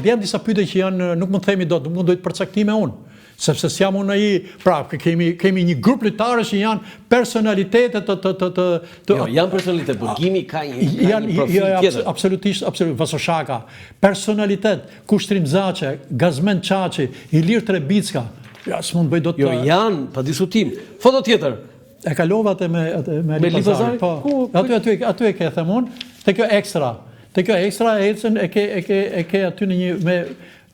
Janë disa pyetje që janë nuk mund të themi dot, nuk mund të përcaktime unë. Sepse s'jam unë ai, pra kemi një grup lojtarësh që janë personalitete Jo, janë personalitet, por Gimi ka një profil tjetër. Absolutisht, Vasoshaka, personalitet, Kushtrim Zaçe, Gazmen Çaçi, Ilir Trebicka. Ja, s'mund bëj dot. Jo, janë pa diskutim. Foto tjetër. E kalova atë me Lipazari. Po, aty e ke them unë, te kjo ekstra. Te kjo ekstra ecën e ke aty në një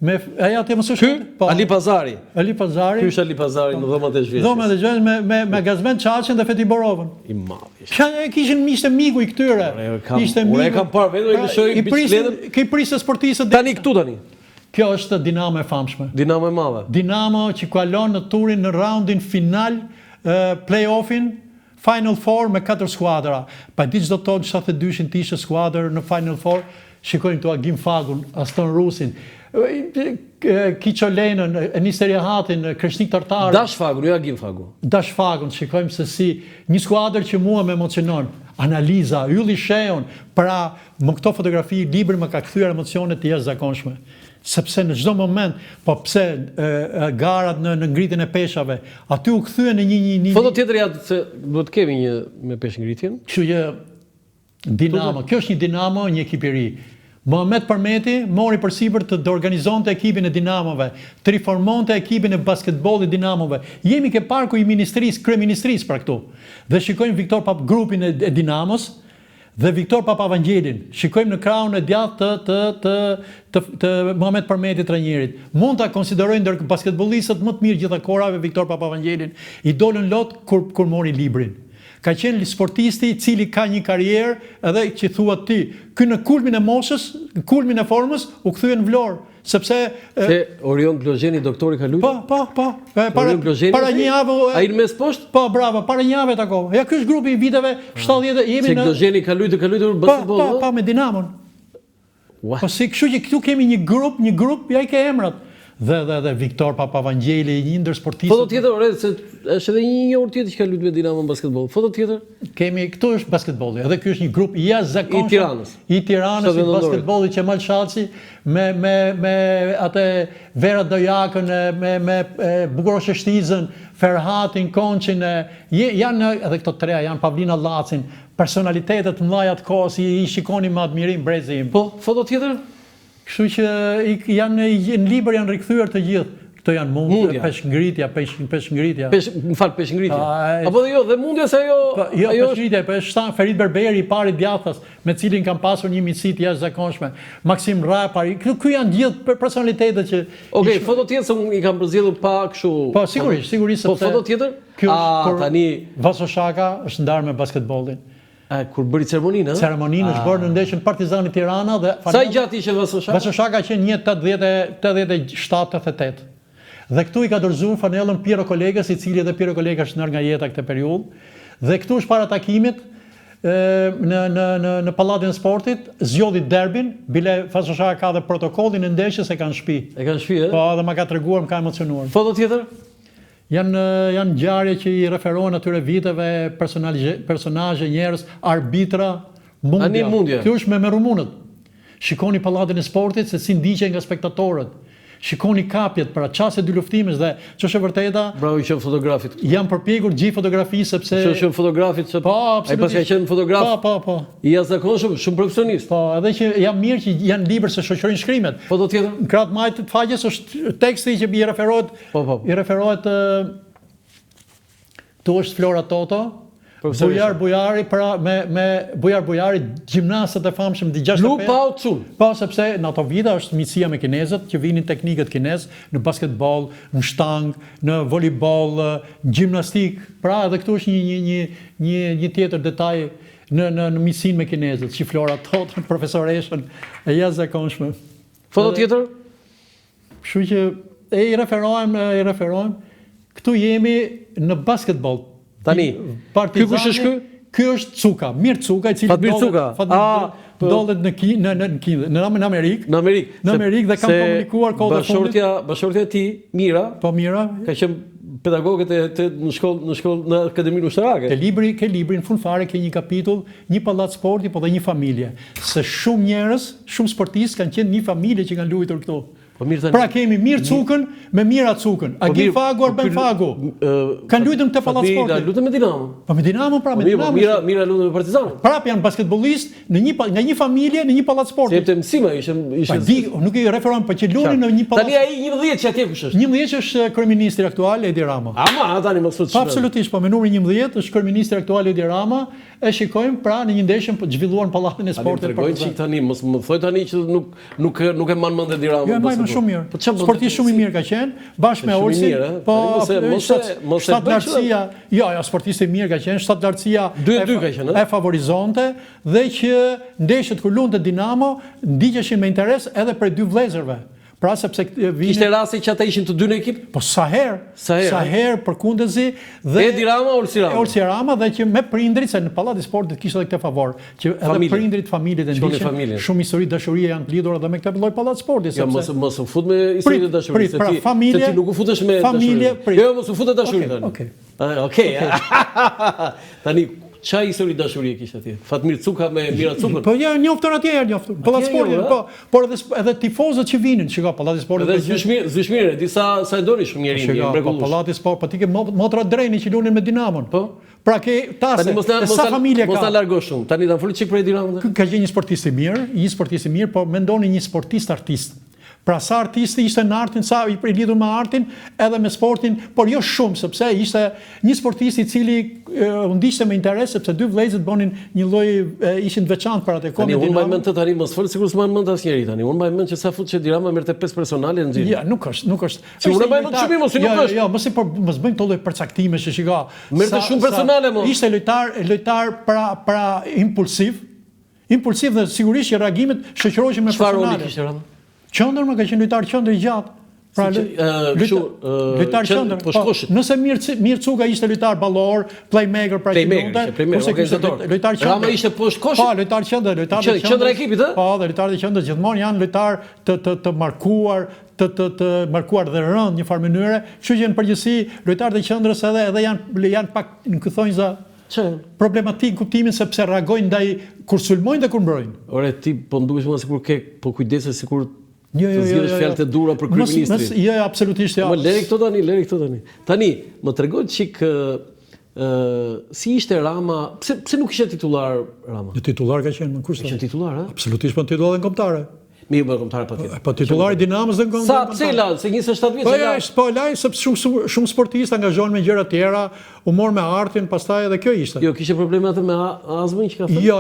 me aja te mos është. Po. Ali Pazari. Ky është Ali Pazari në dhomat e Zhveshës. Dhomat e Zhveshës me Gazmen Çaçin dhe Fethi Borovën. I madh. Kishin ishte miku i këtyre. Ishte miku. Unë e kam parë vetëm i lëshoj biçikletën. Ke prisë sportistët tani këtu tani. Kjo është Dinamo e famshme. Dinamo e madhe. Dinamo që kualon në turin në raundin final, play-offin, Final Four me 4 skuadra. Pa di çdo ton 72-shin të ishte skuadër në Final Four. Shikojmë këtu Agim Fagun, Aston Rusin, Kiçolenën, Enis Teriahatin, Kreshnik Tartarën. Dash Fagun, jo Agim Fagu. Dash Fagun, shikojmë se si një skuadër që mua më emocionon. Analiza, Ylli Sheun, pra më këto fotografi, libri më ka kthyer emocione të jashtëzakonshme. Sepse në çdo moment, po pse garat në ngritjen e peshave, aty u kthyen në një foto tjetër ja se duhet kemi një me peshngritjen. Kështu që Dinamo, kjo është një Dinamo, një ekip i ri. Mohamed Parmeti mori përsipër të organizonte ekipin e Dinamove, të riformonte ekipin e basketbollit Dinamove. Jemi ke parku i ministrisë, kryeministrisë për këtu. Dhe shikojmë Viktor Pap grupin e Dinamos dhe Viktor Papavangelin. Shikojmë në krahun e djathtë të Mohamed Parmetit trajnerit. Mund ta konsiderojnë ndër basketbollistët më të mirë gjitha kohërave Viktor Papavangelin. I dolën lot kur mori librin. Ka qenë sportisti i cili ka një karrierë edhe që thua ti, ky në kulmin e moshës, në kulmin e formës, u kthye në Vlorë, sepse se Orion Glozheni doktori ka luajtur. Po. Para një javë ai në mes poshtë? Po, bravo, para një javë takova. Ja ky është grupi i viteve 70 jemi në. Se Glozheni ka luajtur basketboll. Po, me Dinamon. Po si kështu që këtu kemi një grup, ja i ke emrat. Dhe Viktor Papavangeli, një ndër sportistët. Foto tjetër, se është edhe një njohur tjetër që ka luajtur me Dinamo në basketboll. Foto tjetër? Kemi këtu është basketbolli. Edhe ky është një grup jashtëzakonshëm i Tiranës. I basketbollit Qemal Shaçi me atë Vera Dojakën, me Bukurosh Shtizën, Ferhatin, Konçin, janë edhe këto treja, janë Pavlina Llacin, personalitetet mëdha të kohës, i shikoni me admirim brezin. Po, foto tjetër? Kështu që janë në libër janë rikthyer të gjithë. Këto janë mundja, peshngritja. Peshngritja. Apo dhe mundja se ajo peshngritja, po është Ferit Berberi i pari djathtas, me cilin kanë pasur një miqësi të jashtëzakonshme. Maksim Rapari, këtu janë gjithë personalitetet që Okej, foto tjetër se unë i kam përzgjedhur pa kështu. Po, sigurisht sepse. Po foto tjetër? Tani Vasoshaka është ndarë me basketbollin. Kur bëri ceremoninë, Ceremoninë është bërë në ndeshjen Partizani Tirana dhe sa i gjatë ishte Vasoshaka? Vasoshaka ka qenë 87-88. Dhe këtu i ka dorëzuar fanellën Piero Kolegas, i cili edhe Piero Kolega është ndar nga jeta këtë periudhë. Dhe këtu është para takimit në Pallatin e Sportit, zgjodhi derbin, bile Vasoshaka ka dhe protokollin e ndeshjes e kanë shtëpi. E kanë shtëpi, Po, dhe më ka treguar, më ka emocionuar. Foto tjetër? Janë ngjarje që i referohen atyre viteve, personazhe, njerëz, arbitra, mundja. Kjo është me rumunët. Shikoni Pallatin e Sportit se si ndiqen nga spektatorët. Shikoni kapjet para çastë dy luftimesh dhe ç'është e vërteta. Bravo i qen fotografit. Janë përpjekur gjithë fotografi sepse qen fotografit se ai pas ka qenë fotograf. Po. I jashtëzakonshëm, shumë profesionist. Po, edhe që janë mirë që janë libër se shoqërojnë shkrimet. Foto tjetër? Në krah të majtë të faqes është teksti që i referohet. I referohet tu është Flora Toto. Bujar Bujari, pra me Bujar Bujari, gjimnastët e famshëm di 65. Lu Pao Cun. Po, sepse në ato vita është miqësia me kinezët, që vinin teknikët kinez, në basketbol, në shtang, në volleyball, në gjimnastik. Pra, edhe këtu është një tjetër detaj në miqësinë me kinezët, Çiflora Totën, profesoreshën e jashtëzakonshme. Foto tjetër? Kështu që i referojmë. Këtu jemi në basketball. Tani, ky kush është ky? Ky është Cuka, Mir Cuka, i cili ndodhet në Amerikë. Në Amerikë. Në Amerikë dhe kam komunikuar kohë të fundit. Bashortja e tij, Mira. Po Mira. Ka qenë pedagoge në shkollë në Akademinë Ushtarake. Ke librin fund fare ke një kapitull, një pallat sporti, po dhe një familje. Se shumë njerëz, shumë sportistë kanë qenë një familje që kanë luajtur këtu. Pra kemi Mir Cukën me Mira Cukën. Agil Fagu, Arben Fagu. Kanë luajtur te pallat sporti. Lutem me Dinamo. Po me Dinamo, pra me Dinamo. Mira lutem me Partizan. Prap janë basketbollistë nga një familje në një pallat sporti. Sepse mësima ishte. Nuk i referon, po që luanin në një pallat. Tani ai 11 që atje kush është? 11 është kryeministri aktual Edi Rama. Ama tani mos thotë. Absolutisht, po me numrin 11 është kryeministri aktual Edi Rama. E shikojmë pra në një ndeshje po zhvilluar në pallatin e sportit. Tregoj çik tani, mos më thoj tani që nuk e mban mend Edi Rama. Jo, më shumë mirë. Sportist shumë i mirë ka qenë, bashkë me Olsin. Po mos e lartësia. Jo, sportist i mirë ka qenë, shtat lartësia 2-2 ka qenë. E favorizonte dhe që ndeshjet kur lunte Dinamo ndiqeshin me interes edhe për dy vëllezërve. Pra sepse kishte rasti që ata ishin të dy në ekip? Po sa herë përkundërzi dhe Edi Rama, Olsi Rama dhe që me prindrit, se në pallat e sportit kishte edhe këtë favor, që edhe prindrit, familjet e ndiqnin, shumë histori dashurie janë të lidhura edhe me këtë lloj pallat sporti. Jo, mos u fut me histori dashurie, se ti nuk u futesh me familje. Jo, mos u futet dashurie tani. Okej. Tani çfarë histori dashurie kishte atje? Fatmir Cuka me Mira Cukën. Po ja njoftën atje, pallat sporti, por edhe tifozët që vinin, shikoj pallati sporti. Edhe Zyshmirë, disa sa e doni shumë njerëz mrekullues. Pallati sport, po ti ke motra Dreni që lunin me Dinamon. Po. Pra ke tase, sa familje ka. Mos ta largosh shumë. Tani ta fol çik për Dinamon. Ka qenë një sportist i mirë, por mendoni një sportist artist. Pra sa artisti ishte në artin, sa i lidhur me artin, edhe me sportin, por jo shumë, sepse ishte një sportist i cili ndiqte me interes, sepse dy vëllezërit bonin një lloj ishin të veçantë për atë kohë. Tani unë mbaj mend tani mos fol sikur s'mbaj mend asnjëri tani. Unë mbaj mend që sa fut që Dinamo merrte 5 personale në xhir. Ja, nuk është. Si unë mbaj mend shumë mos nuk është. Jo, mos bëjmë këto lloj përcaktime që shiko. Merrte shumë personale mo. Ishte lojtar pra impulsiv dhe sigurisht që reagimet shoqëroheshin me personale. Çfarë roli kishte Rama? Qendër më ka qenë lojtar qendër i gjatë. Pra lojtar qendër. Po shkoshit. Nëse Mir Cuka ishte lojtar ballor, playmaker pra lojtar qendër. Rama ishte poshtë koshit. Po, lojtar qendër, qendra e ekipit, ë? Po, dhe lojtarët e qendrës gjithmonë janë lojtar të markuar, të markuar dhe rënd një farë mënyre. Kështu që në përgjithësi lojtarët e qendrës edhe janë pak në këthonjza problematik kuptimin sepse reagojnë ndaj kur sulmojnë dhe kur mbrojnë. Ore ti po nduhesh më sikur ke po kujdesesh sikur të zgjidhësh fjalët e dura për kryeministrin. Jo, absolutisht jo. Më leri këto tani. Tani, më tregoj çik si ishte Rama, pse nuk ishte titullar Rama? Titullar ka qenë, më kurse. Ishte titullar, ha? Absolutisht, po titullar dhe në kombëtare. Mirë, më kombëtare patjetër. Po titullari Dinamos dhe në kombëtare. Sa pse la, se 27 vjeç. Po laj sepse shumë sportistë angazhohen me gjëra të tjera, u mor me artin, pastaj edhe kjo ishte. Jo, kishte probleme atë me azmën që ka thënë? Jo,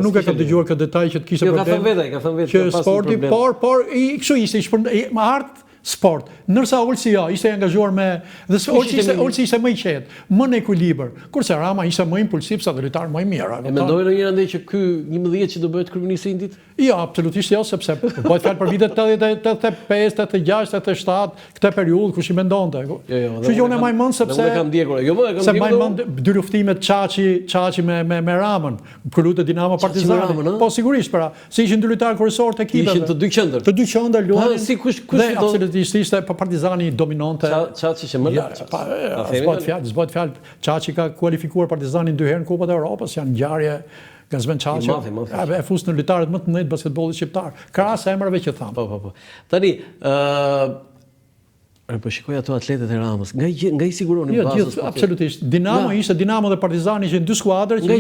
nuk e kam dëgjuar këtë detaj që të kishte probleme. Ka thënë vetë, që sporti, por kështu ishte me art sport. Ndërsa Olsi ishte angazhuar me dhe Olsi ishte më i qetë, më në ekuilibër. Kurse Rama ishte më impulsiv sa lojtar më i mirë. E mendoj ndonjëherë ndaj që ky 11 që do bëhet kryeminist i Indit? Jo, absolutisht jo, sepse bëhet fjalë për vitet 85, 86, 87, këtë periudhë kush i mendonte. Kështu që unë e mbaj mend sepse unë kam ndjekur. Jo, më e kam ndjekur. Se mbaj mend dy luftimet Çaçi me Ramën, kur lutet Dinamo Partizani. Po sigurisht pra, se ishin dy lojtarë kryesorë të ekipeve. Ishin të dy qendër. Të dy qendër luanin. Si kush do ishte pa Partizani dominante. Çaçi që më lart. S'bëhet fjalë. Çaçi ka kualifikuar Partizanin 2 herë në Kupën e Evropës, janë ngjarje Gazmen Çaçi. E fus në lojtarët më të mëdhenj të basketbollit shqiptar. Krahas emrave që tham. Po. Tani, po shikoj ato atletët e Ramës, nga i siguronin bazën. Jo, absolutisht. Dinamo dhe Partizani që janë dy skuadra që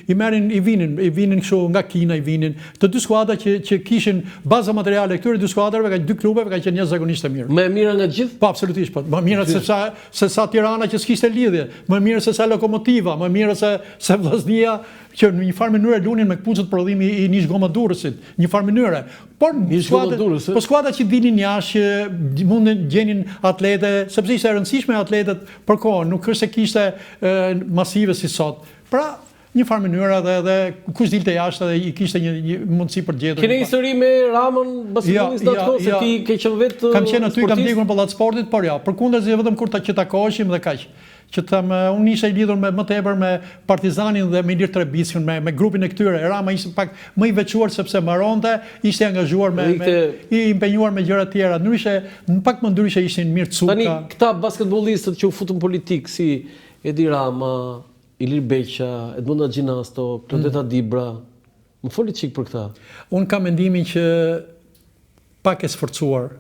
i vinin kështu nga Kina i vinin. Të dy skuadra që kishin baza materiale këtyre dy skuadrave, ka dy klubeve kanë qenë jashtëzakonisht të mirë. Më e mira nga të gjithë? Po absolutisht, po. Më mirë se sa Tirana që s'kishte lidhje, më mirë se sa Lokomotiva, më mirë se Vllaznia që në një farë mënyrë lunin me kputucët prodhimi i Nish Goma Durrësit, një farë mënyrë. Por skuadra që dinin jashtë mundin gjenin atlete, sepse ishte e rëndësishme atletët për kohën, nuk është se kishte masive si sot. Pra, një farë mënyrë edhe kush dilte jashtë edhe i kishte një mundësi për gjetur. Keni histori me Ramën basketbollist atë se ti ke qenë vetë kam qenë aty, kam ndjekur në pallat sportit, por ja, përkundazi vetëm kur që takoheshim dhe kaq. Që them, unë isha i lidhur më tepër me Partizanin dhe me Ilir Trebickun, me grupin e këtyre. Rama ishte pak më i veçuar sepse mbaronte, ishte i angazhuar i impenjuar me gjëra të tjera. Ndryshe, pak më ndryshe ishin mirë Cuka. Tani këta basketbollistët që u futën politik si Edi Rama, Ilir Beqa, Edmunda Gjinasto, Klodeta Dibra, më foli çik për këta. Unë kam mendimin që pak e sforcuar.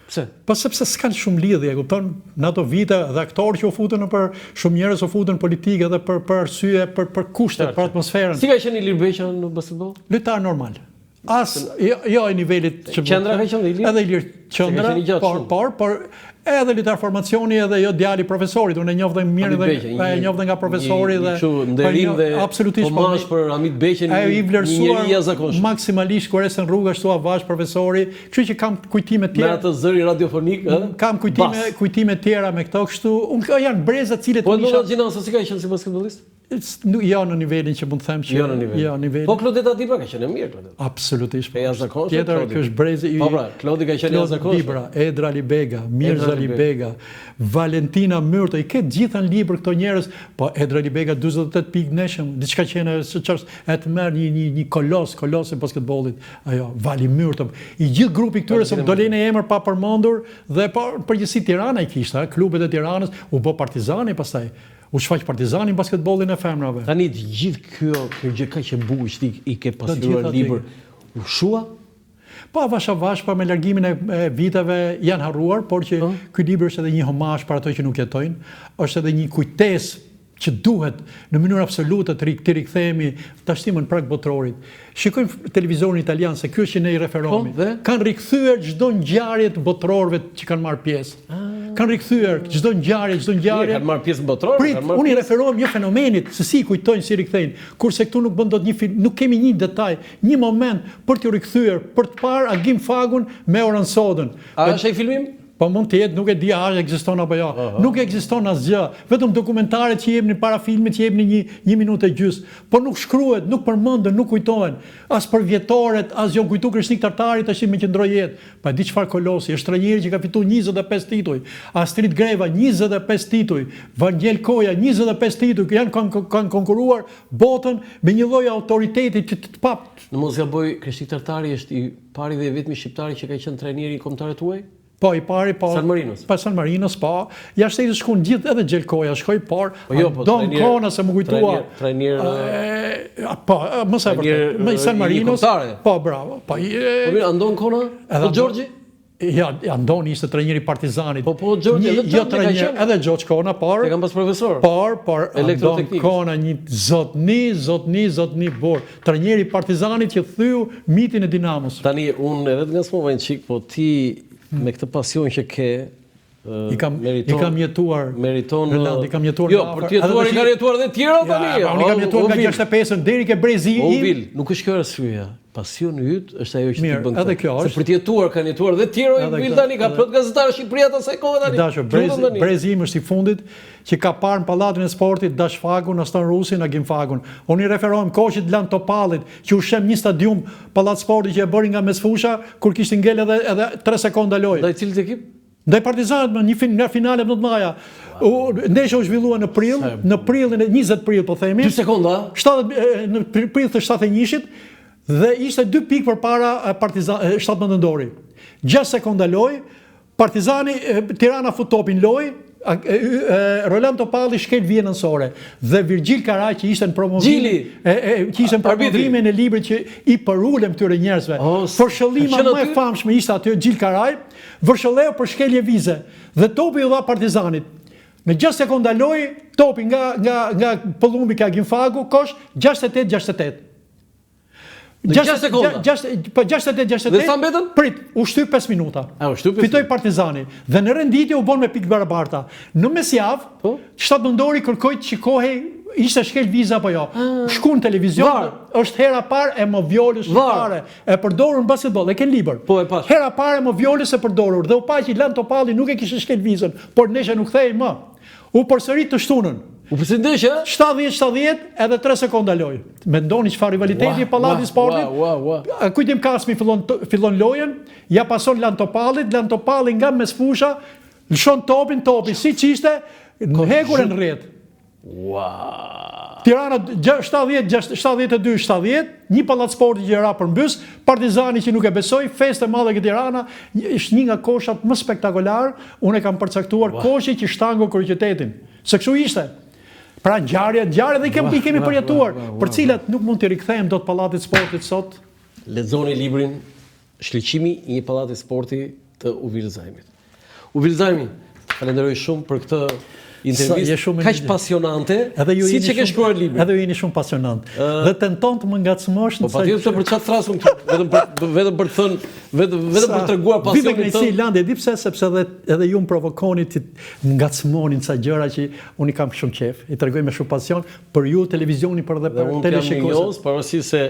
Pse? Po sepse s'kan shumë lidhje, kupton? Në ato vite dhe aktorë që u futën për shumë njerëz u futën politikë edhe për arsye, për kushtet, për atmosferën. Si ka qenë Ilir Beqa në basketboll? Lojtar normal. Jo e nivelit që Qendra ka qenë Ilir? Edhe Ilir Qendra, por edhe lojtar formacioni edhe jo djali profesorit. Unë e njoh dhe mirë dhe e njoh dhe nga profesori dhe nderim dhe absolutisht homazh për Hamit Beqen, ai i vlerësuar jashtëzakonshëm. Maksimalisht kur ecën rruga ashtu avash profesori, kështu që kam kujtime të tjera. Me atë zëri radiofonik, ëh? Kam kujtime të tjera me këto kështu. Unë janë breza të cilët po do të gjinaso si ka qenë si basketbollist? Jo në nivelin që mund të them që jo në nivelin. Po Klodeta Dibra ka qenë mirë Klodeta. Absolutisht. E jashtëzakonshëm. Tjetër ky është brezi i. Po pra, Klodi ka qenë jashtëzakonshëm. Dibra, Edra Libega, Mirza Libega, Valentina Myrto, i ketë gjithë në libër këto njerëz, po Edra Libega 48 pikë neshëm, diçka që e të merr një kolos e basketbollit, ajo Vali Myrto. I gjithë grupi këtyre se do lënë emër pa përmendur dhe përgjithësi Tirana i kishte, klubet e Tiranës, u bë Partizani pastaj. U shfaq Partizani në basketbollin e femrave. Tani të gjithë kjo gjë kaq e bukur që i ke pasur libër. U shua? Po avash pa me largimin e viteve janë harruar, por që ky libër është edhe një homazh për ato që nuk jetojnë, është edhe një kujtesë që duhet në mënyrë absolute të rikthehemi tashtimën prag botrorit. Shikojmë televizorin italian se ky është që ne i referohemi. Kanë rikthyer çdo ngjarje të botrorëve që kanë marrë pjesë. Kanë rikthyer çdo ngjarje. Kanë marrë pjesë në botror? Unë i referohem jo fenomenit, se si kujtojnë, si rikthejnë. Kurse këtu nuk bën dot një film, nuk kemi një detaj, një moment për t'u rikthyer, për të parë Agim Fagun me Oran Sodën. A është ai filmim? Po mund të jetë, nuk e di a ekziston apo jo. Nuk ekziston asgjë. Vetëm dokumentaret që jepnin para filmit, që jepnin një minutë e gjys. Po nuk shkruhet, nuk përmenden, nuk kujtohen. As për vjetoret, as jo kujtu Krishnik Tartari tash me qendroi jetë. Pa di çfarë kolosi, është trajneri që ka fituar 25 tituj. Astrid Greva 25 tituj. Vangel Koja 25 tituj. Kanë konkuruar botën me një lloj autoriteti që të pap. Në mos gaboj, Krishnik Tartari është i pari dhe i vetmi shqiptari që ka qenë trajneri i kombëtarëve tuaj? Po, i pari, po. San Marinos. Pa San Marinos, po. Jashtë i shkon gjithë edhe Gjelkoja, shkoj, por Don Kona se më kujtua. Trajner. Po, mos e vërtet. Me San Marinos. Po, bravo. Po, Andon Kona? Po Gjorgji? Ja, Andoni ishte trajneri Partizanit. Po Gjorgji edhe jo trajner, edhe Gjoç Kona, por. E kam pas profesor. Por Andon Kona një zotni bor. Trajneri Partizanit që thyu mitin e Dinamos. Tani unë edhe nga smova një çik, po ti me këtë pasion që ke i kam jetuar meriton i kam jetuar jo, për të jetuar i kanë jetuar dhe tjera tani. Unë i kam jetuar nga 65-ën deri ke brezi im. Nuk është kjo arsyeja. Pasioni yt është ajo që ti bën. Edhe kjo është. Se për të jetuar kanë jetuar dhe tjerë i vil tani ka plot gazetarë Shqipëria të asaj kohe tani. Dashur, brezi im është i fundit që ka parë në pallatin e sportit Dash Fagun, Aston Rusin, Agim Fagun. Unë i referohem Koçit Lan Topallit, që u shem një stadium pallat sporti që e bëri nga mesfusha kur kishte ngel edhe 3 sekonda lojë. Ndaj cilit ekip? Ndaj Partizanit me një finale më të mëdha. Ndeshja u zhvillua në prill, në prillin e 20 prill po themi. 2 sekonda. 70 në prill të 71-shit dhe ishte 2 pikë përpara Partizan 17 nëntori. 6 sekonda lojë, Partizani Tirana fut topin lojë, Roland Topalli shkel vjen nënsore dhe Virgjil Karaj që ishte në promovimin e librit që i përulem këtyre njerëzve. Përshëllima më e famshme ishte aty Gjil Karaj, vërshëlleu për shkelje vize dhe topi u dha Partizanit. Në 6 sekonda lojë, topi nga pëllumbi ka Agim Fagu, kosh 68-68. 6 sekonda. 68-68. Dhe sa mbetën? Prit, u shtyp 5 minuta. Fitoi Partizani. Dhe në renditje u bën me pikë barabarta. Në mesjavë, 7 nëntori kërkoi të shikohej ishte shkel viza apo jo. Shku në televizion, është hera parë e moviolës shqiptare e përdorur në basketboll, e ken libër. Po e pash. Hera parë e moviolës e përdorur dhe u pa që Lan Topalli nuk e kishte shkel vizën, por nesër nuk kthehej më. U përsërit të shtunën. U përshëndeshë? 70-70 edhe 3 sekonda lojë. Mendoni çfarë rivaliteti i Pallati Sportit? Kujtim Kasmi fillon lojën, ja pason Lantopallit nga mes fusha, lëshon topi siç ishte, në hekur në rrjet. Tirana 72-70, një Pallat Sporti që ra përmbys, Partizani që nuk e besoi, festë e madhe ke Tirana, është një nga koshat më spektakolar, unë e kam përcaktuar koshi që shtango kryeqytetin. Se kështu ishte. Pra ngjarje dhe i kemi përjetuar, për cilat nuk mund të rikthejmë dot Pallatit Sportit sot. Lexoni librin Shkëlqimi i një Pallati Sporti të Uvir Zajmit. Uvir Zajmi, falenderoj shumë për këtë intervistë kaq pasionante, siç e ke shkruar librin. Edhe ju jeni shumë pasionant. Dhe tenton të më ngacmosh në patjetër për çfarë thrasëm këtu, vetëm për të thënë, vetëm për treguar pasionin tënd. Si Landi, di pse, sepse edhe ju më provokoni të ngacmonin ca gjëra që unë kam shumë qejf. I tregoj me shumë pasion për ju televizioni për dhe për teleshikues. Pavarësisht se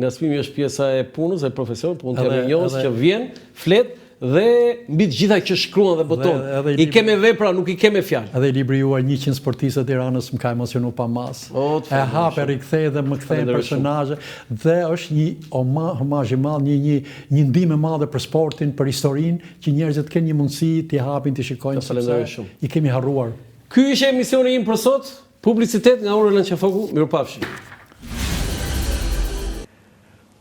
ngacmimi është pjesa e punës, e profesionit, punë të rinjos që vjen, flet dhe mbi të gjitha që shkruan dhe boton. I keme vepra, nuk i keme fjalë. Edhe libri juaj 100 sportistë të Tiranës më ka emocionu pa mas. E hap e rikthej dhe më kthej personazhe dhe është një omazh i madh, një ndihmë e madhe për sportin, për historinë, që njerëzit kanë një mundësi t'i hapin, t'i shikojnë sepse i kemi harruar. Ky ishte emisioni im për sot. Publicitet nga Ora Lançafoku. Mirupafshim.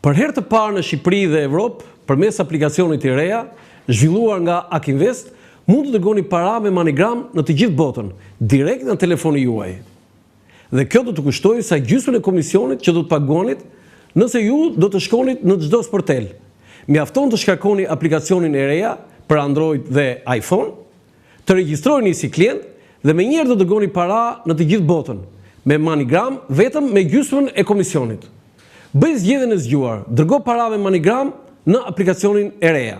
Për herë të parë në Shqipëri dhe Evropë, përmes aplikacionit të reja, zhvilluar nga Akinvest, mund të dërgoni para me MoneyGram në të gjithë botën, direkt në telefonin juaj. Dhe kjo do të kushtojë sa gjysmën e komisionit që do të paguanit nëse ju do të shkonit në çdo sportel. Mjafton të shkarkoni aplikacionin e reja për Android dhe iPhone, të regjistroheni si klient dhe menjëherë do të dërgoni para në të gjithë botën, me MoneyGram vetëm me gjysmën e komisionit. Bëj zgjedhjen e zgjuar, dërgo para me MoneyGram në aplikacionin e reja.